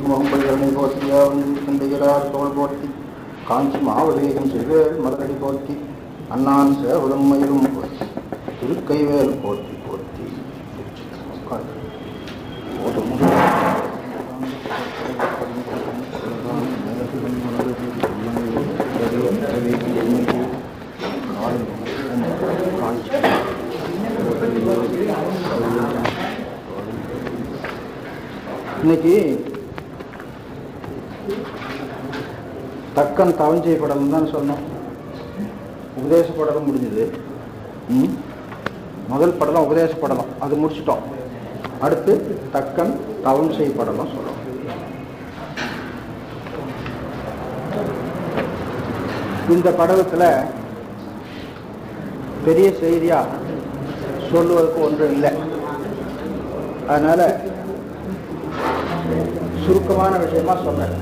முகம்பைகளை போற்றியார் தோல் போற்றி காஞ்சி மாவதேகம் செய்வேல் மலரடி போற்றி அண்ணான் சேவலும் மயிலும் போற்றி திருக்கைவேல் போற்றி போற்றி. இன்னைக்கு தக்கன் தவஞ்சை படம் தான் சொன்னோம். உபதேச படம் முடிஞ்சது. முதல் படம் உபதேச படம், அது முடிச்சிட்டோம். அடுத்து தக்கன் தவம் செய்யப்படலாம் சொல்லணும். இந்த படத்துல பெரிய செய்தியா சொல்லுவதற்கு ஒன்றும் இல்லை. அதனால சுருக்கமான விஷயமா சொன்னேன்.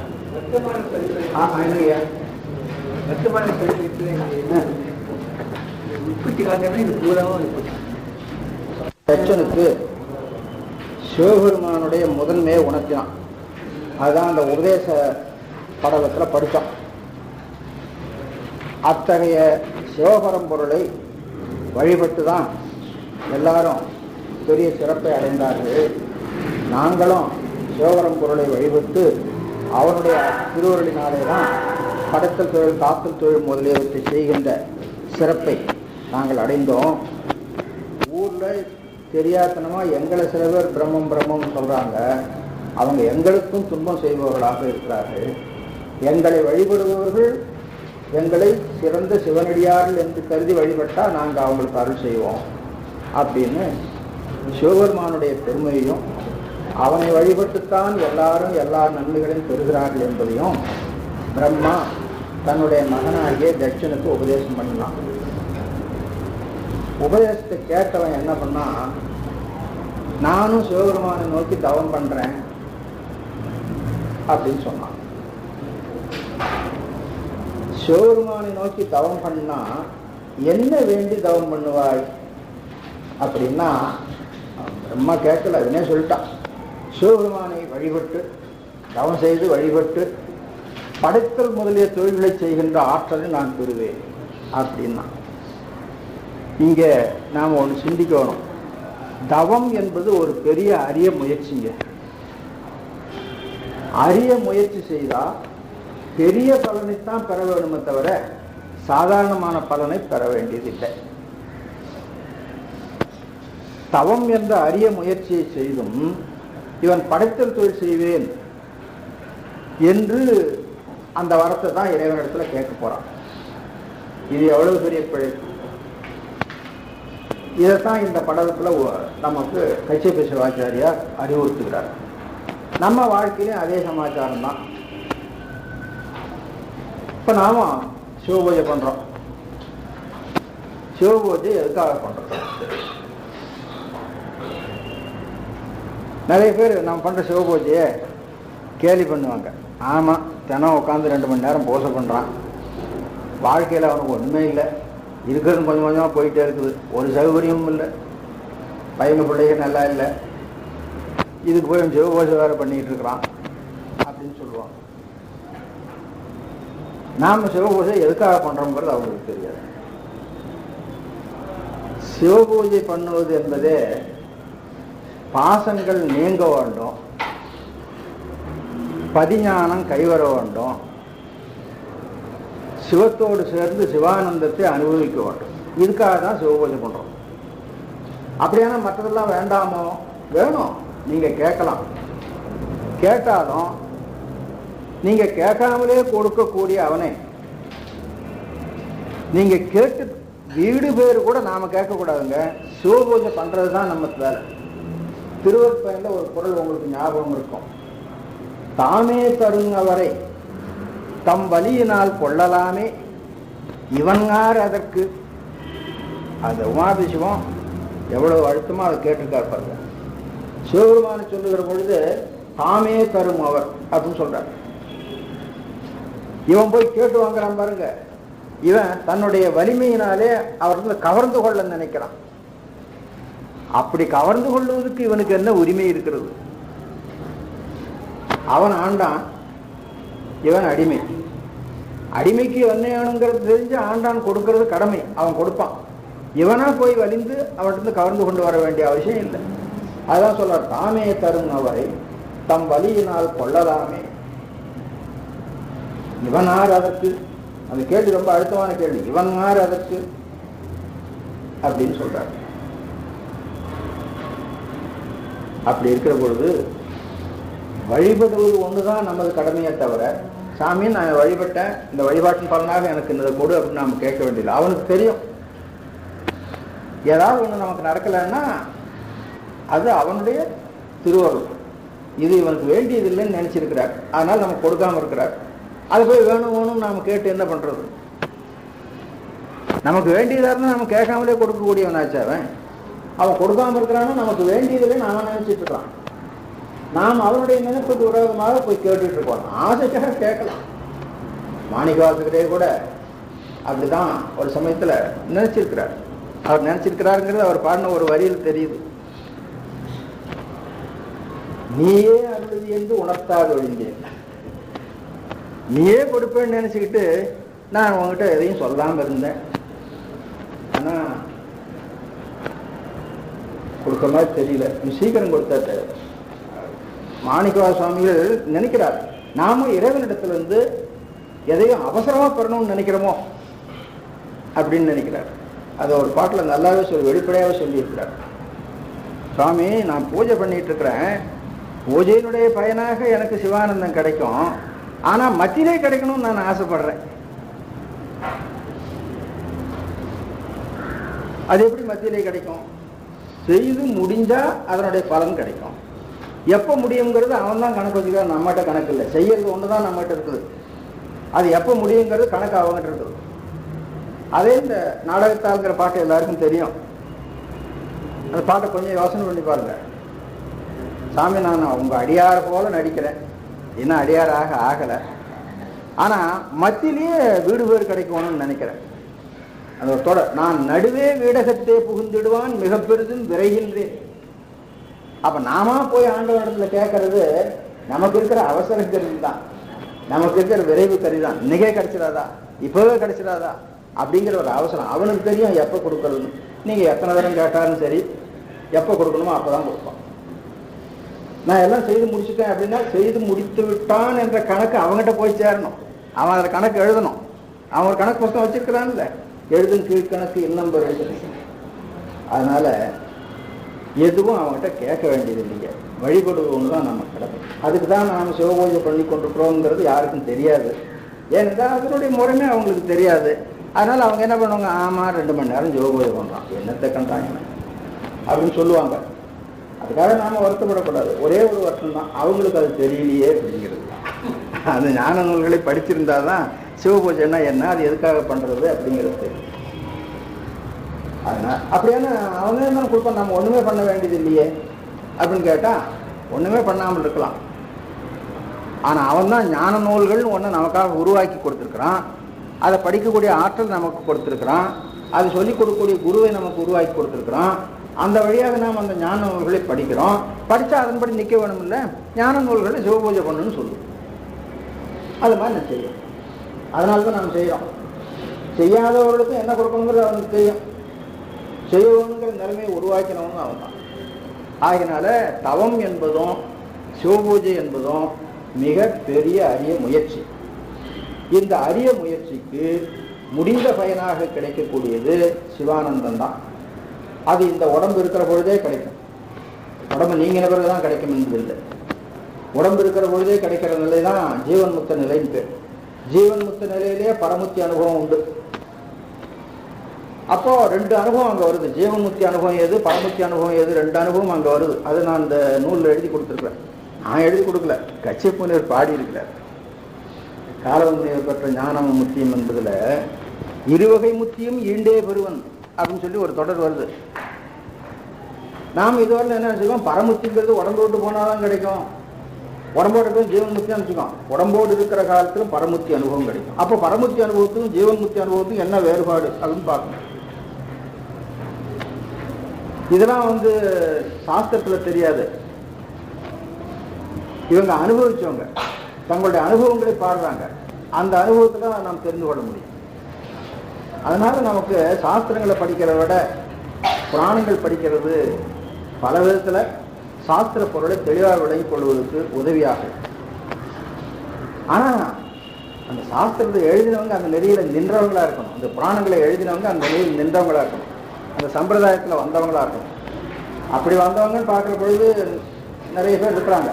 தட்சனுக்கு சிவபெருமானுடைய முதன்மையை உணர்த்தினான். அதுதான் அந்த உபதேச படலத்தில் படித்தோம். அத்தகைய சிவபரம்பொருளை வழிபட்டு தான் எல்லாரும் பெரிய சிறப்பை அடைந்தார்கள். நாங்களும் சிவபரம்பொருளை வழிபட்டு அவனுடைய திருவருளினாலே தான் படைத்தல் தொழில், காத்தல் தொழில் முதலியவற்றை செய்கின்ற சிறப்பை நாங்கள் அடைந்தோம். ஊரில் தெரியாதனமா எங்களை சில பேர் பிரம்மம் பிரம்மம் சொல்றாங்க. அவங்க எங்களுக்கும் துன்பம் செய்பவர்களாக இருக்கிறார்கள். எங்களை வழிபடுபவர்கள் எங்களை சிறந்த சிவனடியார்கள் என்று கருதி வழிபட்டால் நாங்கள் அவங்களுக்கு அருள் செய்வோம் அப்படின்னு சிவபெருமானுடைய பெருமையையும் அவனை வழிபட்டுத்தான் எல்லாரும் எல்லா நன்மைகளையும் பெறுகிறார்கள் என்பதையும் பிரம்மா தன்னுடைய மகனாகிய தட்சனுக்கு உபதேசம் பண்ணலாம். உபதேசத்தை கேட்டவன் என்ன பண்ணா, நானும் சிவபெருமானை நோக்கி தவம் பண்றேன் அப்படின்னு சொன்னான். சிவபெருமானை நோக்கி தவம் பண்ணா என்ன வேண்டி தவம் பண்ணுவாய் அப்படின்னா, பிரம்மா கேட்கல, அதுனே சொல்லிட்டான். சிவபெருமானை வழிபட்டு தவம் செய்து வழிபட்டு படைத்தல் முதலிய தொழில்களை செய்கின்ற ஆற்றலை நான் பெறுவேன் அப்படின்னா. இங்க நாம் ஒன்று சிந்திக்கணும். தவம் என்பது ஒரு பெரிய அரிய முயற்சிங்க. அரிய முயற்சி செய்தால் பெரிய பலனைத்தான் பெற வேண்டுமே தவிர சாதாரணமான பலனை பெற வேண்டியதில்லை. தவம் என்ற அரிய முயற்சியை செய்தும் இவன் படைத்தல் தொழில் செய்வேன் என்று அந்த வரத்தை தான் இறைவனிடத்துல கேட்க போறான். இது எவ்வளவு பெரிய பிழைப்பு! இதைத்தான் இந்த படத்துல நமக்கு கச்சியப்ப சிவாச்சாரியார் அறிவுறுத்துகிறார். நம்ம வாழ்க்கையிலும் அதே சமாச்சாரம் தான். இப்ப நாம சிவபூஜை பண்றோம். சிவபூஜை எதுக்காக பண்றோம்? நிறைய பேர் நம்ம பண்ற சிவபூஜையை கேலி பண்ணுவாங்க. ஆமா, தினம் உட்காந்து 2 மணி நேரம் பூஜை பண்றான், வாழ்க்கையில் அவனுக்கு ஒன்றுமே இல்லை, இருக்கிறது கொஞ்சம் கொஞ்சமாக போயிட்டே இருக்குது, ஒரு சௌகரியமும் இல்லை, பையங்க பிள்ளைங்க நல்லா இல்லை, இதுக்கு போய் சிவபூஜை வேறு பண்ணிட்டு இருக்கிறான் அப்படின்னு சொல்லுவாங்க. நாம் சிவபூஜை எதுக்காக பண்ணுறோங்கிறது அவங்களுக்கு தெரியாது. சிவபூஜை பண்ணுவது என்பதே பாசங்கள் நீங்க வேண்டும், பதிஞானம் கைவர வேண்டும், சிவத்தோடு சேர்ந்து சிவானந்தத்தை அனுபவிக்க வேண்டும். இதுக்காக தான் சிவபூஜை பண்றோம். அப்படியான மற்றதெல்லாம் வேண்டாமோ? வேணும். நீங்க கேட்கலாம். கேட்டாலும் நீங்க கேட்காமலே கொடுக்கக்கூடிய அவனை நீங்க கேட்டு வீடு பேர் கூட நாம கேட்கக்கூடாதுங்க. சிவபூஜை பண்றது தான் நம்ம வேலை. திருவற்பயன்ல ஒரு குறள் உங்களுக்கு ஞாபகம் இருக்கும். தாமே தருங்கவரை தம் வலியினால் கொள்ளலாமே இவன்கார் அதற்கு. அந்த உமாபிஷிவம் எவ்வளவு அழுத்தமா அதை கேட்டிருக்கார் பாருங்க. சிவபெருமானை சொல்லுகிற பொழுது தாமே தரும் அவர் அப்படின்னு சொல்றார். இவன் போய் கேட்டு வாங்குறான் பாருங்க. இவன் தன்னுடைய வலிமையினாலே அவர்கள் கவர்ந்து கொள்ள நினைக்கிறான். அப்படி கவர்ந்து கொள்வதற்கு இவனுக்கு என்ன உரிமை இருக்கிறது? அவன் ஆண்டான், இவன் அடிமை. அடிமைக்கு வன்னையானுங்கிறது தெரிஞ்சு ஆண்டான் கொடுக்கறது கடமை, அவன் கொடுப்பான். இவனா போய் வலிந்து அவன்கிட்ட கவர்ந்து கொண்டு வர வேண்டிய அவசியம் இல்லை. அதான் சொல்றார், தாமே தரும் அவரை தம் வலியினால் கொள்ளலாமே. இவன் யார் அதற்கு? அந்த கேள்வி ரொம்ப அழுத்தமான கேள்வி. இவன் யார் அதற்கு அப்படின்னு சொல்றார். அப்படி இருக்கிற பொழுது வழிபடுவது ஒண்ணுதான் நமது கடமையை தவிர, சாமி நான் வழிபட்டேன், இந்த வழிபாட்டின் பலனாக எனக்கு இந்த கொடு அப்படின்னு நாம கேட்க வேண்டியதில்லை. அவனுக்கு தெரியும் ஏதாவது ஒண்ணு நமக்கு நடக்கலைன்னா அது அவனுடைய திருவருள். இது இவனுக்கு வேண்டியது இல்லைன்னு நினைச்சிருக்கிறார், அதனால நமக்கு கொடுக்காம இருக்கிறார். அதை போய் வேணும் வேணும்னு நாம கேட்டு என்ன பண்றது? நமக்கு வேண்டியதா இருந்தா நம்ம கேட்காமலே கொடுக்கக்கூடியவனாச்சு அவன். அவன் கொடுக்காம இருக்கிறான்னா நமக்கு வேண்டியதில்லை நாம நினைச்சிட்டு இருக்கான். நாம் அவனுடைய நினைப்புக்கு விரோதமாக போய் கேட்டுட்டு இருக்கோம். ஆசைக்காக கேட்கலாம். மாணிக்கவாசகரே கூட அப்படிதான் ஒரு சமயத்துல நினைச்சிருக்கிறார். அவர் நினைச்சிருக்கிறாருங்கிறது அவர் பாடின ஒரு வரியில் தெரியுது. நீயே அருளது என்று உணர்த்தாது ஒழிந்தேன். நீயே கொடுப்பேன்னு நினைச்சுக்கிட்டு நான் உங்ககிட்ட எதையும் சொல்லாம இருந்தேன். ஆனா கொடுக்க மாதிரி தெரியல, நீ சீக்கிரம் கொடுத்தா தேவை. மாணிக்கவாச சுவாமிகள் நினைக்கிறார், நாம இறைவனிடத்துல இருந்து எதையும் அவசரமா பெறணும்னு நினைக்கிறோமோ அப்படின்னு நினைக்கிறார். அதை ஒரு பாட்டில் நல்லாவே வெளிப்படையாவே சொல்லி இருக்கிறார். சுவாமி, நான் பூஜை பண்ணிட்டு இருக்கிறேன், பூஜையினுடைய பயனாக எனக்கு சிவானந்தம் கிடைக்கும், ஆனா மத்தியிலே கிடைக்கணும்னு நான் ஆசைப்படுறேன். அது எப்படி மத்தியிலே கிடைக்கும்? செய்து முடிஞ்சா அதனுடைய பலன் கிடைக்கும். எப்ப முடியுங்கிறது அவன் தான் கணக்கு வச்சுக்கிறான், நம்மகிட்ட கணக்கு இல்லை. செய்யறது ஒண்ணுதான் நம்மகிட்ட இருக்குது, அது எப்ப முடியுங்கிறது கணக்கு அவங்ககிட்ட இருக்குது. அதே இந்த நாடகத்தாளுங்கிற பாட்டு எல்லாருக்கும் தெரியும். அந்த பாட்டை கொஞ்சம் யோசனை பண்ணி பாருங்க. சாமி, நான் உங்க அடியார் போல நடிக்கிறேன், இன்னும் அடியாராக ஆகலை, ஆனா மத்தியிலேயே வீடு பேர் கிடைக்கணும்னு நினைக்கிறேன். அந்த தொடர், நான் நடுவே வீடகத்தே புகுந்திடுவான் மிக பெரிதும் விரைகின்றேன். அப்ப நாம போய் ஆண்டவனிடத்துல கேட்கறது நமக்கு இருக்கிற அவசர கருதி தான், நமக்கு இருக்கிற விரைவு கருதி தான். இன்னைக்கே கிடைச்சிடாதா, இப்பவே கிடைச்சிடாதா அப்படிங்கிற ஒரு அவசரம். அவனுக்கு தெரியும் எப்ப கொடுக்கறதுன்னு. நீங்க எத்தனை தரம் கேட்டாலும் சரி, எப்ப கொடுக்கணுமோ அப்பதான் கொடுப்போம். நான் எல்லாம் செய்து முடிச்சுட்டேன் அப்படின்னா, செய்து முடித்து விட்டான் என்ற கணக்கு அவங்ககிட்ட போய் சேரணும். அவன் அதில் கணக்கு எழுதணும். அவன் ஒரு கணக்கு புத்தகம் வச்சிருக்கிறான்ல, எழுதும் கீழ்கணக்கு இன்னம்பர் எழுது. அதனால எதுவும் அவங்ககிட்ட கேட்க வேண்டியது இல்லைங்க. வழிபடுவோம்னு தான் நம்ம கடமை. அதுக்கு தான் நாம் சிவபூஜை பண்ணி கொண்டிருக்கிறோங்கிறது யாருக்கும் தெரியாது. ஏனென்றால் அதனுடைய முறைமே அவங்களுக்கு தெரியாது. அதனால அவங்க என்ன பண்ணுவாங்க, ஆமா 2 மணி நேரம் சிவபூஜை பண்றான், என்னத்தை கண்டாங்க அப்படின்னு சொல்லுவாங்க. அதுக்காக நாம வருத்தப்படக்கூடாது. ஒரே ஒரு வருத்தம் தான், அவங்களுக்கு அது தெரியலையே அப்படிங்கிறது. அந்த ஞான நூல்களை படிச்சிருந்தாதான் சிவபூஜைன்னா என்ன, அது எதுக்காக பண்றது அப்படிங்கிறது தெரியும். அதனால அப்படியான அவங்க என்ன கொடுப்போம், நம்ம ஒண்ணுமே பண்ண வேண்டியது இல்லையே அப்படின்னு கேட்டா ஒண்ணுமே பண்ணாமல் இருக்கலாம். ஆனா அவன் தான் ஞான நூல்கள் ஒன்று நமக்காக உருவாக்கி கொடுத்துருக்கிறான். அதை படிக்கக்கூடிய ஆற்றல் நமக்கு கொடுத்துருக்கிறான். அது சொல்லிக் கொடுக்கக்கூடிய குருவை நமக்கு உருவாக்கி கொடுத்துருக்கிறான். அந்த வழியாக நாம் அந்த ஞான நூல்களை படிக்கிறோம். படித்தா அதன்படி நிற்க வேணும் இல்லை, ஞான நூல்களை சிவபூஜை பண்ணணும்னு சொல்லுவோம். அது மாதிரி நான் செய்யும். அதனால தான் நாம் செய்கிறோம். செய்யாதவர்களுக்கும் என்ன கொடுக்கணுங்கிறது அவனுக்கு தெரியும். செய்யணுங்கிற நிலைமையை உருவாக்கணும்னு அவன் தான். ஆகினால தவம் என்பதும் சிவபூஜை என்பதும் மிக பெரிய அரிய முயற்சி. இந்த அரிய முயற்சிக்கு முடிந்த பயனாக கிடைக்கக்கூடியது சிவானந்தம் தான். அது இந்த உடம்பு இருக்கிற பொழுதே கிடைக்கும். உடம்பு நீங்கின பிறகுதான் கிடைக்கும் என்பதில்லை. உடம்பு இருக்கிற பொழுதே கிடைக்கிற நிலை தான் ஜீவன் முக்த நிலைன்னு பேர். ஜீவன் முக்த நிலையிலேயே பரமுத்தி அனுபவம் உண்டு. அப்போ 2 அனுபவம் அங்கே வருது. ஜீவன் முக்தி அனுபவம் எது, பரமுத்தி அனுபவம் எது, 2 அனுபவம் அங்கே வருது. அது நான் இந்த நூலில் எழுதி கொடுத்துருக்குறேன். நான் எழுதி கொடுக்கல, கச்சியப்பூனர் பாடி இருக்கிறார். காலவன்மையர் பெற்ற ஞானம் முத்தியம் என்பதுல 2 வகை முத்தியும் ஈண்டே பெறுவன் அப்படின்னு சொல்லி ஒரு தொடர் வருது. நாம் இதுவரை என்ன நினைச்சுக்கோம், பரமுத்திங்கிறது உடம்பு விட்டு போனாதான் கிடைக்கும். உடம்போடு இருக்கிற ஜீவன் முக்தி நினைச்சுக்கோம். உடம்போடு இருக்கிற காலத்திலும் பரமுத்தி அனுபவம் கிடைக்கும். அப்போ பரமுத்தி அனுபவத்துக்கும் ஜீவன் முக்தி அனுபவத்துக்கும் என்ன வேறுபாடு அப்படின்னு பார்க்கணும். இதெல்லாம் சாஸ்திரத்துல தெரியாது. இவங்க அனுபவிச்சவங்க, தங்களுடைய அனுபவங்களை பாடுறாங்க. அந்த அனுபவத்தில் நாம் தெரிந்து கொள்ள முடியும். அதனால நமக்கு சாஸ்திரங்களை படிக்கிறத விட புராணங்கள் படிக்கிறது பல விதத்தில் சாஸ்திர பொருளை தெளிவாக விளங்கிக் கொள்வதற்கு உதவியாக. ஆனால் அந்த சாஸ்திரத்தை எழுதினவங்க அந்த நெறியில் நின்றவங்களா இருக்கணும். அந்த புராணங்களை எழுதினவங்க அந்த நெறியில் நின்றவங்களா இருக்கணும். அந்த சம்பிரதாயத்தில் வந்தவங்களா இருக்கணும். அப்படி வந்தவங்கன்னு பார்க்குற பொழுது நிறைய பேர் இருக்கிறாங்க.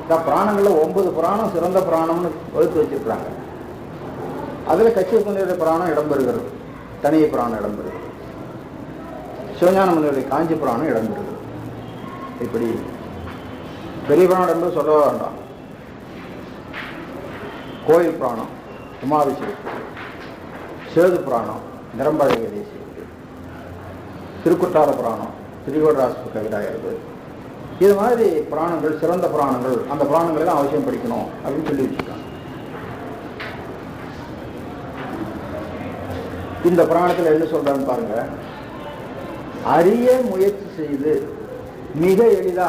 இந்த புராணங்களில் 9 புராணம் சிறந்த புராணம்னு வகுத்து வச்சிருக்கிறாங்க. அதில் கச்சியப்பனுடைய புராணம் இடம்பெறுகிறது, தனியை புராணம் இடம்பெறுகிறது, சிவஞான முனிவருடைய காஞ்சி புராணம் இடம்பெறுகிறது. இப்படி பெரிய புராணம் என்பது சொல்ல வேண்டாம். கோயில் புராணம் உமாபிஷேகம், சேது புராணம் நிரம்பழகிய தேசியது, திருக்குற்றால புராணம் திரிகோடராச கவிராயது, இது மாதிரி புராணங்கள் சிறந்த புராணங்கள். அந்த புராணங்களெல்லாம் அவசியம் படிக்கணும் அப்படின்னு சொல்லி வச்சுருக்காங்க. இந்த புராணத்தில் என்ன சொல்றான்னு பாருங்க. அரிய முயற்சி செய்து மிக எளிதா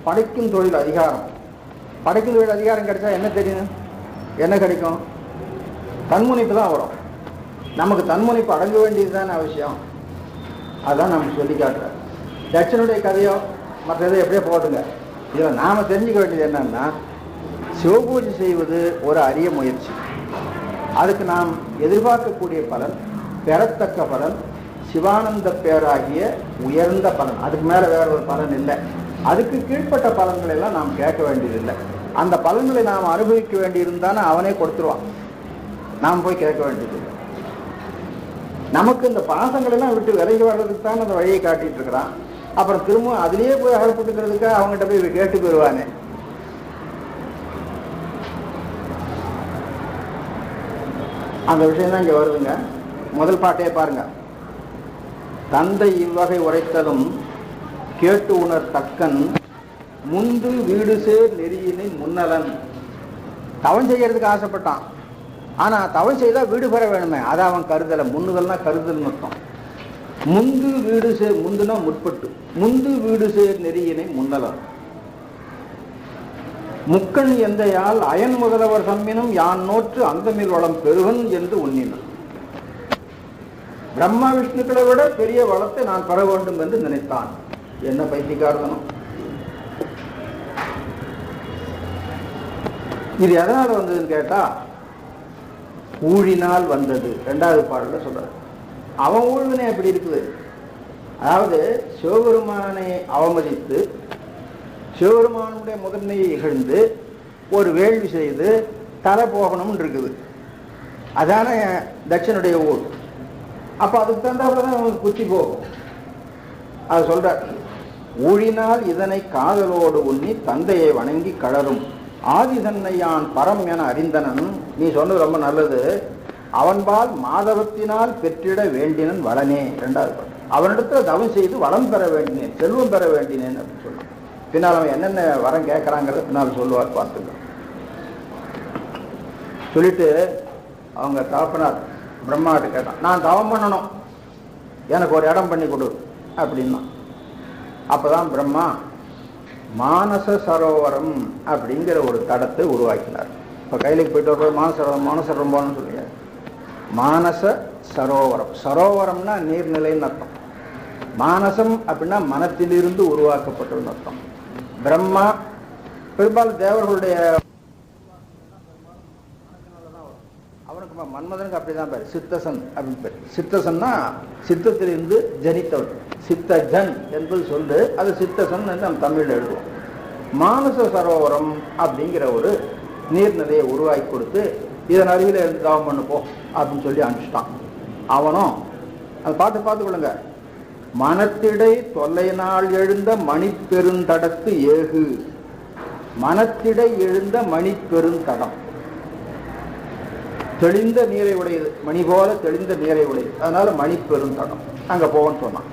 படைக்கும் தொழில் அதிகாரம். படைக்கும் தொழில் அதிகாரம் கிடைச்சா என்ன தெரியும், என்ன கிடைக்கும்? தன்முனைப்பு தான் வரும். நமக்கு தன்முனைப்பு அடங்க வேண்டியது தானே அவசியம். அதுதான் நமக்கு சொல்லி காட்டுற. தட்சனுடைய கதையோ மற்றது எப்படியோ போட்டுங்க. இதில் நாம் தெரிஞ்சுக்க வேண்டியது என்னன்னா, சிவபூஜை செய்வது ஒரு அரிய முயற்சி. அதுக்கு நாம் எதிர்பார்க்கக்கூடிய பலன், பெறத்தக்க பலன் சிவானந்த பேராகிய உயர்ந்த பலன். அதுக்கு மேலே வேற ஒரு பலன் இல்லை. அதுக்கு கீழ்ப்பட்ட பலன்களை எல்லாம் நாம் கேட்க வேண்டியதில்லை. அந்த பலன்களை நாம் அனுபவிக்க வேண்டியிருந்தானே அவனே கொடுத்துருவான். நாம் போய் கேட்க வேண்டியதில்லை. நமக்கு இந்த பாசங்கள் எல்லாம் விட்டு விலகி வர்றதுக்கு தான் அந்த வழியை காட்டிட்டு இருக்கிறான். அப்புறம் திரும்ப அதிலேயே போய் அகப்பட்டுக்கிறதுக்காக அவங்ககிட்ட போய் கேட்டு போயிடுவானே. அந்த விஷயம் தான் இங்கே வருதுங்க. முதல் பாட்டையே பாருங்க. தந்தை இவ்வகை உரைத்தலும் கேட்டு உணர் தக்கன் முந்து வீடு சேர் நெறியினை முன்னலன். தவம் செய்யறதுக்கு ஆசைப்பட்டான். ஆனா தவம் செய்தா வீடு பெற வேணுமே, அதை அவன் கருதலை. முன்னுதல்னா கருதல் மொத்தம். முந்து வீடு சேர், முந்துனா முற்பட்டு, முந்து வீடு சேர் நெறியினை முன்னலன். முக்கண் எந்தையால் அயன் முதலவர் சம்மினும் யான் நோற்று அந்தமில் வளம் பெறுவன் என்று உண்ணினான். பிரம்மா விஷ்ணுக்களை விட பெரிய வளத்தை நான் பெற வேண்டும் என்று நினைத்தான். என்ன பைத்தியக்காரதனம்! இது எதனால வந்ததுன்னு கேட்டா, ஊழினால் வந்தது. 2வது பாடல சொல்றாரு. அவன் ஊழ்வினை எப்படி இருக்குது? அதாவது சிவபெருமானை அவமதித்து சிவபெருமானுடைய முதன்மையை இகழ்ந்து ஒரு வேள்வி செய்து தலை போகணும்னு இருக்குது. அதான தட்சனுடைய ஊர். அப்ப அதுக்கு தந்தாதான் அவனுக்கு புத்தி போகும். அது சொல்ற. ஊழினால் இதனை காதலோடு உண்ணி தந்தையை வணங்கி கழரும் ஆதி தன்னையான் பரம் என அறிந்தனன். நீ சொன்னது ரொம்ப நல்லது. அவன்பால் மாதவத்தினால் பெற்றிட வேண்டினன் வளனே. 2வது பாட்டு. அவனிடத்துல தவம் செய்து வளம் பெற வேண்டினேன், செல்வம் பெற வேண்டினேன் அப்படின்னு சொல்லுவான். பின்னால் அவன் என்னென்ன வரம் கேட்கறாங்கிறத பின்னால் சொல்லுவார், பார்த்துக்க. சொல்லிட்டு அவங்க தகப்பனார் பிரம்மாட்ட கேட்டான், நான் தவம் பண்ணணும், எனக்கு ஒரு இடம் பண்ணி கொடு அப்படின்னா. அப்பதான் பிரம்மா மானச சரோவரம் அப்படிங்கிற ஒரு தடத்தை உருவாக்கினார். இப்போ கையிலுக்கு போயிட்டு வரும்போது மானசரோவரம் போகணும்னு சொல்லுங்க. மானச சரோவரம். சரோவரம்னா நீர்நிலைன்னு அர்த்தம். மானசம் அப்படின்னா மனத்திலிருந்து உருவாக்கப்பட்டதுன்னு அர்த்தம். பிரம்மா பெரும்பாலும் தேவர்களுடைய அவனுக்கு மன்மதனுக்கு அப்படிதான் பேர், சித்தசன் அப்படின்னு பேர். சித்தசன்னா சித்தத்திலிருந்து ஜனித்தவன். சித்தஜன் என்பது சொல்லு, அது சித்தசன் என்று நம்ம தமிழில் எழுதுவோம். மானச சரோவரம் அப்படிங்கிற ஒரு நீர்நிலையை உருவாக்கி கொடுத்து இதன் அருகில் இருந்து தவம் பண்ணு போ அப்படின்னு சொல்லி அனுப்பிச்சிட்டான். அவனும் அதை பார்த்து கொள்ளுங்க. மனத்திடை தொல்லை நாள் எழுந்த மணிப்பெருந்தடத்து ஏகு. மனத்திடை எழுந்த மணிப்பெருந்தடம், தெளிந்த நீரை உடையது, மணி போல தெளிந்த நீரை உடையது. அதனால மணிப்பெருந்தடம் அங்க போவன்னு சொன்னான்.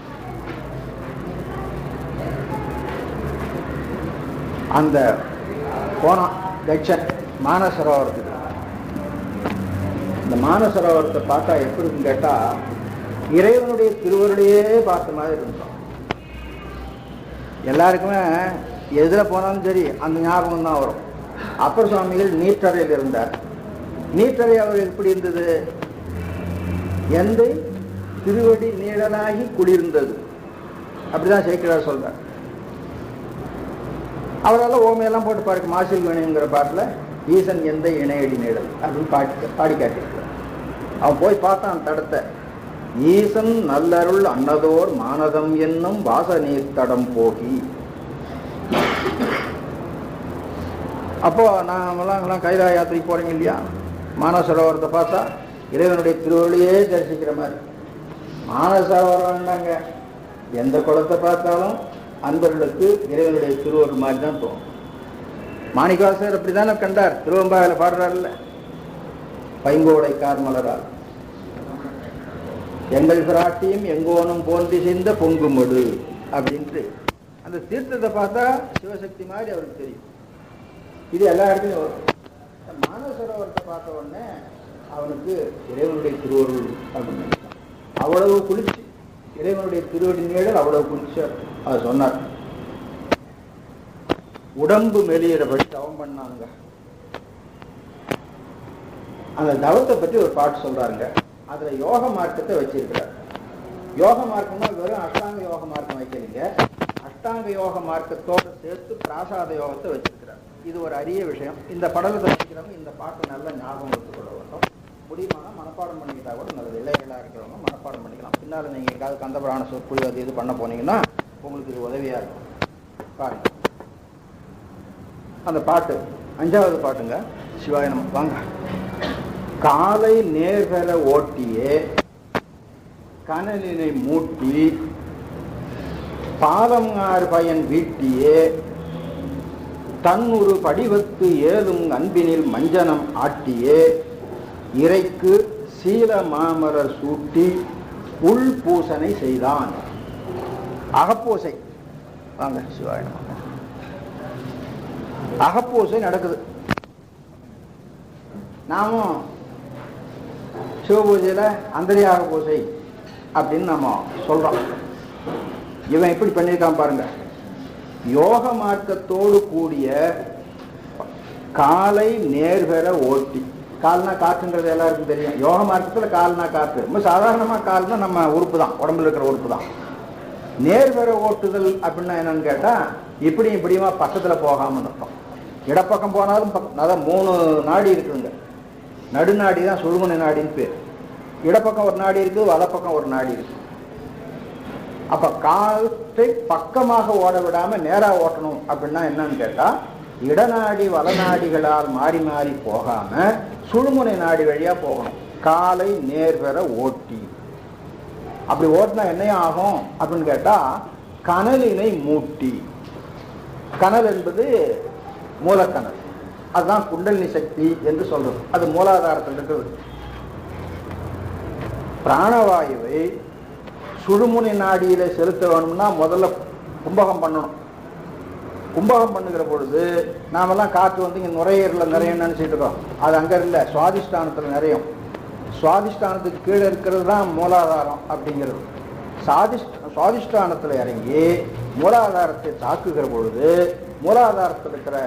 அந்த போனான் தட்சன் மானசரோவரத்துக்கு. இந்த மானசரோவரத்தை பார்த்தா எப்படி இருக்குன்னு கேட்டா, இறைவனுடைய திருவருளையே பார்த்த மாதிரி இருந்தோம். எல்லாருக்குமே எதில் போனாலும் சரி அந்த ஞாபகம் தான் வரும். அப்பர் சுவாமிகள் நீற்றறையில் இருந்தார். நீற்றறை அவர் எப்படி இருந்தது? எந்தை திருவடி நீழலாகி குளிர்ந்தது, அப்படிதான் சேர்க்கிறார் சொல்றார். அவரால் ஓமையெல்லாம் போட்டு பாருங்க. மாசில் வேணுங்கிற பாட்டில் ஈசன் எந்த இணையடி நீழல் அப்படின்னு பாடி காட்டியிருக்கிறார். அவன் போய் பார்த்தான் அந்த தடத்தை. ஈசன் நல்லருள் அன்னதோர் மானதம் என்னும் வாச நீர் தடம் போகி. அப்போ நாமெல்லாம் கைலா யாத்திரைக்கு போறீங்க இல்லையா, மானசரோவரத்தை பார்த்தா இறைவனுடைய திருவள்ளியே தரிசிக்கிற மாதிரி. மானசரோவரம் வேண்டாங்க, எந்த குளத்தை பார்த்தாலும் அன்பர்களுக்கு இறைவனுடைய திருவருள் மாதிரி தான் தோணும். மாணிக்கவாசகர் அப்படித்தானே கண்டார். திருவம்பாவில் பாடுறாருல்ல, பைங்கோடை கார்மலரால் எங்கள் பிராட்டியும் எங்கோனும் போன்றி செய்த பொங்குமடு அப்படின்ட்டு அந்த தீர்த்தத்தை பார்த்தா சிவசக்தி மாதிரி அவருக்கு தெரியும். இது எல்லா இடத்துலையும் வரும். மானசரோவரத்தை பார்த்த உடனே அவனுக்கு இறைவனுடைய திருவருள் அப்படின்னு அவ்வளவு குளிர்ச்சி, இறைவனுடைய திருவடி நீழல் அவ்வளவு குளிர்ச்சியார். அது சொன்னார். உடம்பு மெலியிடபடி தவம் பண்ணாங்க. அந்த தவத்தை பற்றி ஒரு பாட்டு சொல்றாங்க. அதுல யோக மார்க்கத்தை வச்சிருக்கிறார். யோக மார்க்கம்னா வெறும் அஷ்டாங்க யோக மார்க்கம் வைக்கிறீங்க, அஷ்டாங்க யோக மார்க்கத்தோடு சேர்த்து பிராசாத யோகத்தை வச்சிருக்கிறார். இது ஒரு அரிய விஷயம். இந்த படலத்தை வச்சுக்கிறவங்க இந்த பாட்டை நல்லா ஞாபகம் எடுத்துக்கொள்ள வேண்டும். முடியுமானா மனப்பாடம் பண்ணிக்கிட்டா கூட நல்லது. இளைஞர்களாக இருக்கிறவங்க மனப்பாடம் பண்ணிக்கலாம். பின்னால் நீங்கள் எங்காவது கந்தபுராண சொற்பொழிவு அது இது பண்ண போனீங்கன்னா உங்களுக்கு இது உதவியாக இருக்கும். பாருங்க அந்த பாட்டு, 5வது பாட்டுங்க. சிவாய நம. வாங்க. காலை நேர்பெற ஓட்டியே கனலினை மூட்டி பாலங்கார் பயன் வீட்டியே தன் ஒரு படிவத்து ஏதும் அன்பினில் மஞ்சனம் ஆட்டியே இறைக்கு சீல மாமலர் சூட்டி உள் பூசனை செய்தான். அகப்பூசை. வாங்க சிவாய நம. அகப்பூசை நடக்குது. நாமும் சிவபூஜையில அந்தரியாக பூசை அப்படின்னு நம்ம சொல்றோம். இவன் எப்படி பண்ணியிருக்கான் பாருங்க. யோக மார்க்கத்தோடு கூடிய காலை நேர்பெற ஓட்டி. கால்னா காற்றுங்கிறது எல்லாருக்கும் தெரியும். யோக மார்க்கத்தில் கால்னா காற்று. ரொம்ப சாதாரணமாக கால்னா நம்ம உறுப்பு தான், உடம்புல இருக்கிற உறுப்பு தான். நேர்பெற ஓட்டுதல் அப்படின்னா என்னன்னு கேட்டால் இப்படியும் இப்படியுமா பக்கத்தில் போகாமல் இருக்கும். இடப்பக்கம் போனாலும் அதான் 3 நாடி இருக்குதுங்க. நடுநாடி தான் சுழுமுனை நாடின்னு பேர். இடப்பக்கம் ஒரு நாடி இருக்குது, வலப்பக்கம் ஒரு நாடி இருக்கு. அப்ப காற்றை பக்கமாக ஓட விடாம நேரா ஓட்டணும் அப்படின்னா என்னன்னு கேட்டா இடநாடி வலநாடிகளால் மாறி மாறி போகாம சுழுமுனை நாடி வழியா போகணும். காலை நேர்பெற ஓட்டி. அப்படி ஓட்டினா என்ன ஆகும் அப்படின்னு கேட்டா கனலினை மூட்டி. கனல் என்பது மூலக்கனல், அதுதான் குண்டலினி சக்தி என்று சொல்றது. அது மூலாதாரத்தில் இருக்குது. பிராணவாயுவை சுழுமுனை நாடியில செலுத்த வேணும்னா முதல்ல கும்பகம் பண்ணணும். கும்பகம் பண்ணுகிற பொழுது நாமெல்லாம் காற்று வந்து இங்கே நுரையீரலில் நிறைய நினைச்சிட்டு இருக்கோம். அது அங்கே இல்லை, சுவாதிஷ்டானத்தில் நிறையும். சுவாதிஷ்டானத்துக்கு கீழே இருக்கிறது தான் மூலாதாரம் அப்படிங்கிறது. சுவாதிஷ்டானத்தில் இறங்கி மூலாதாரத்தை தாக்குகிற பொழுது மூலாதாரத்தில் இருக்கிற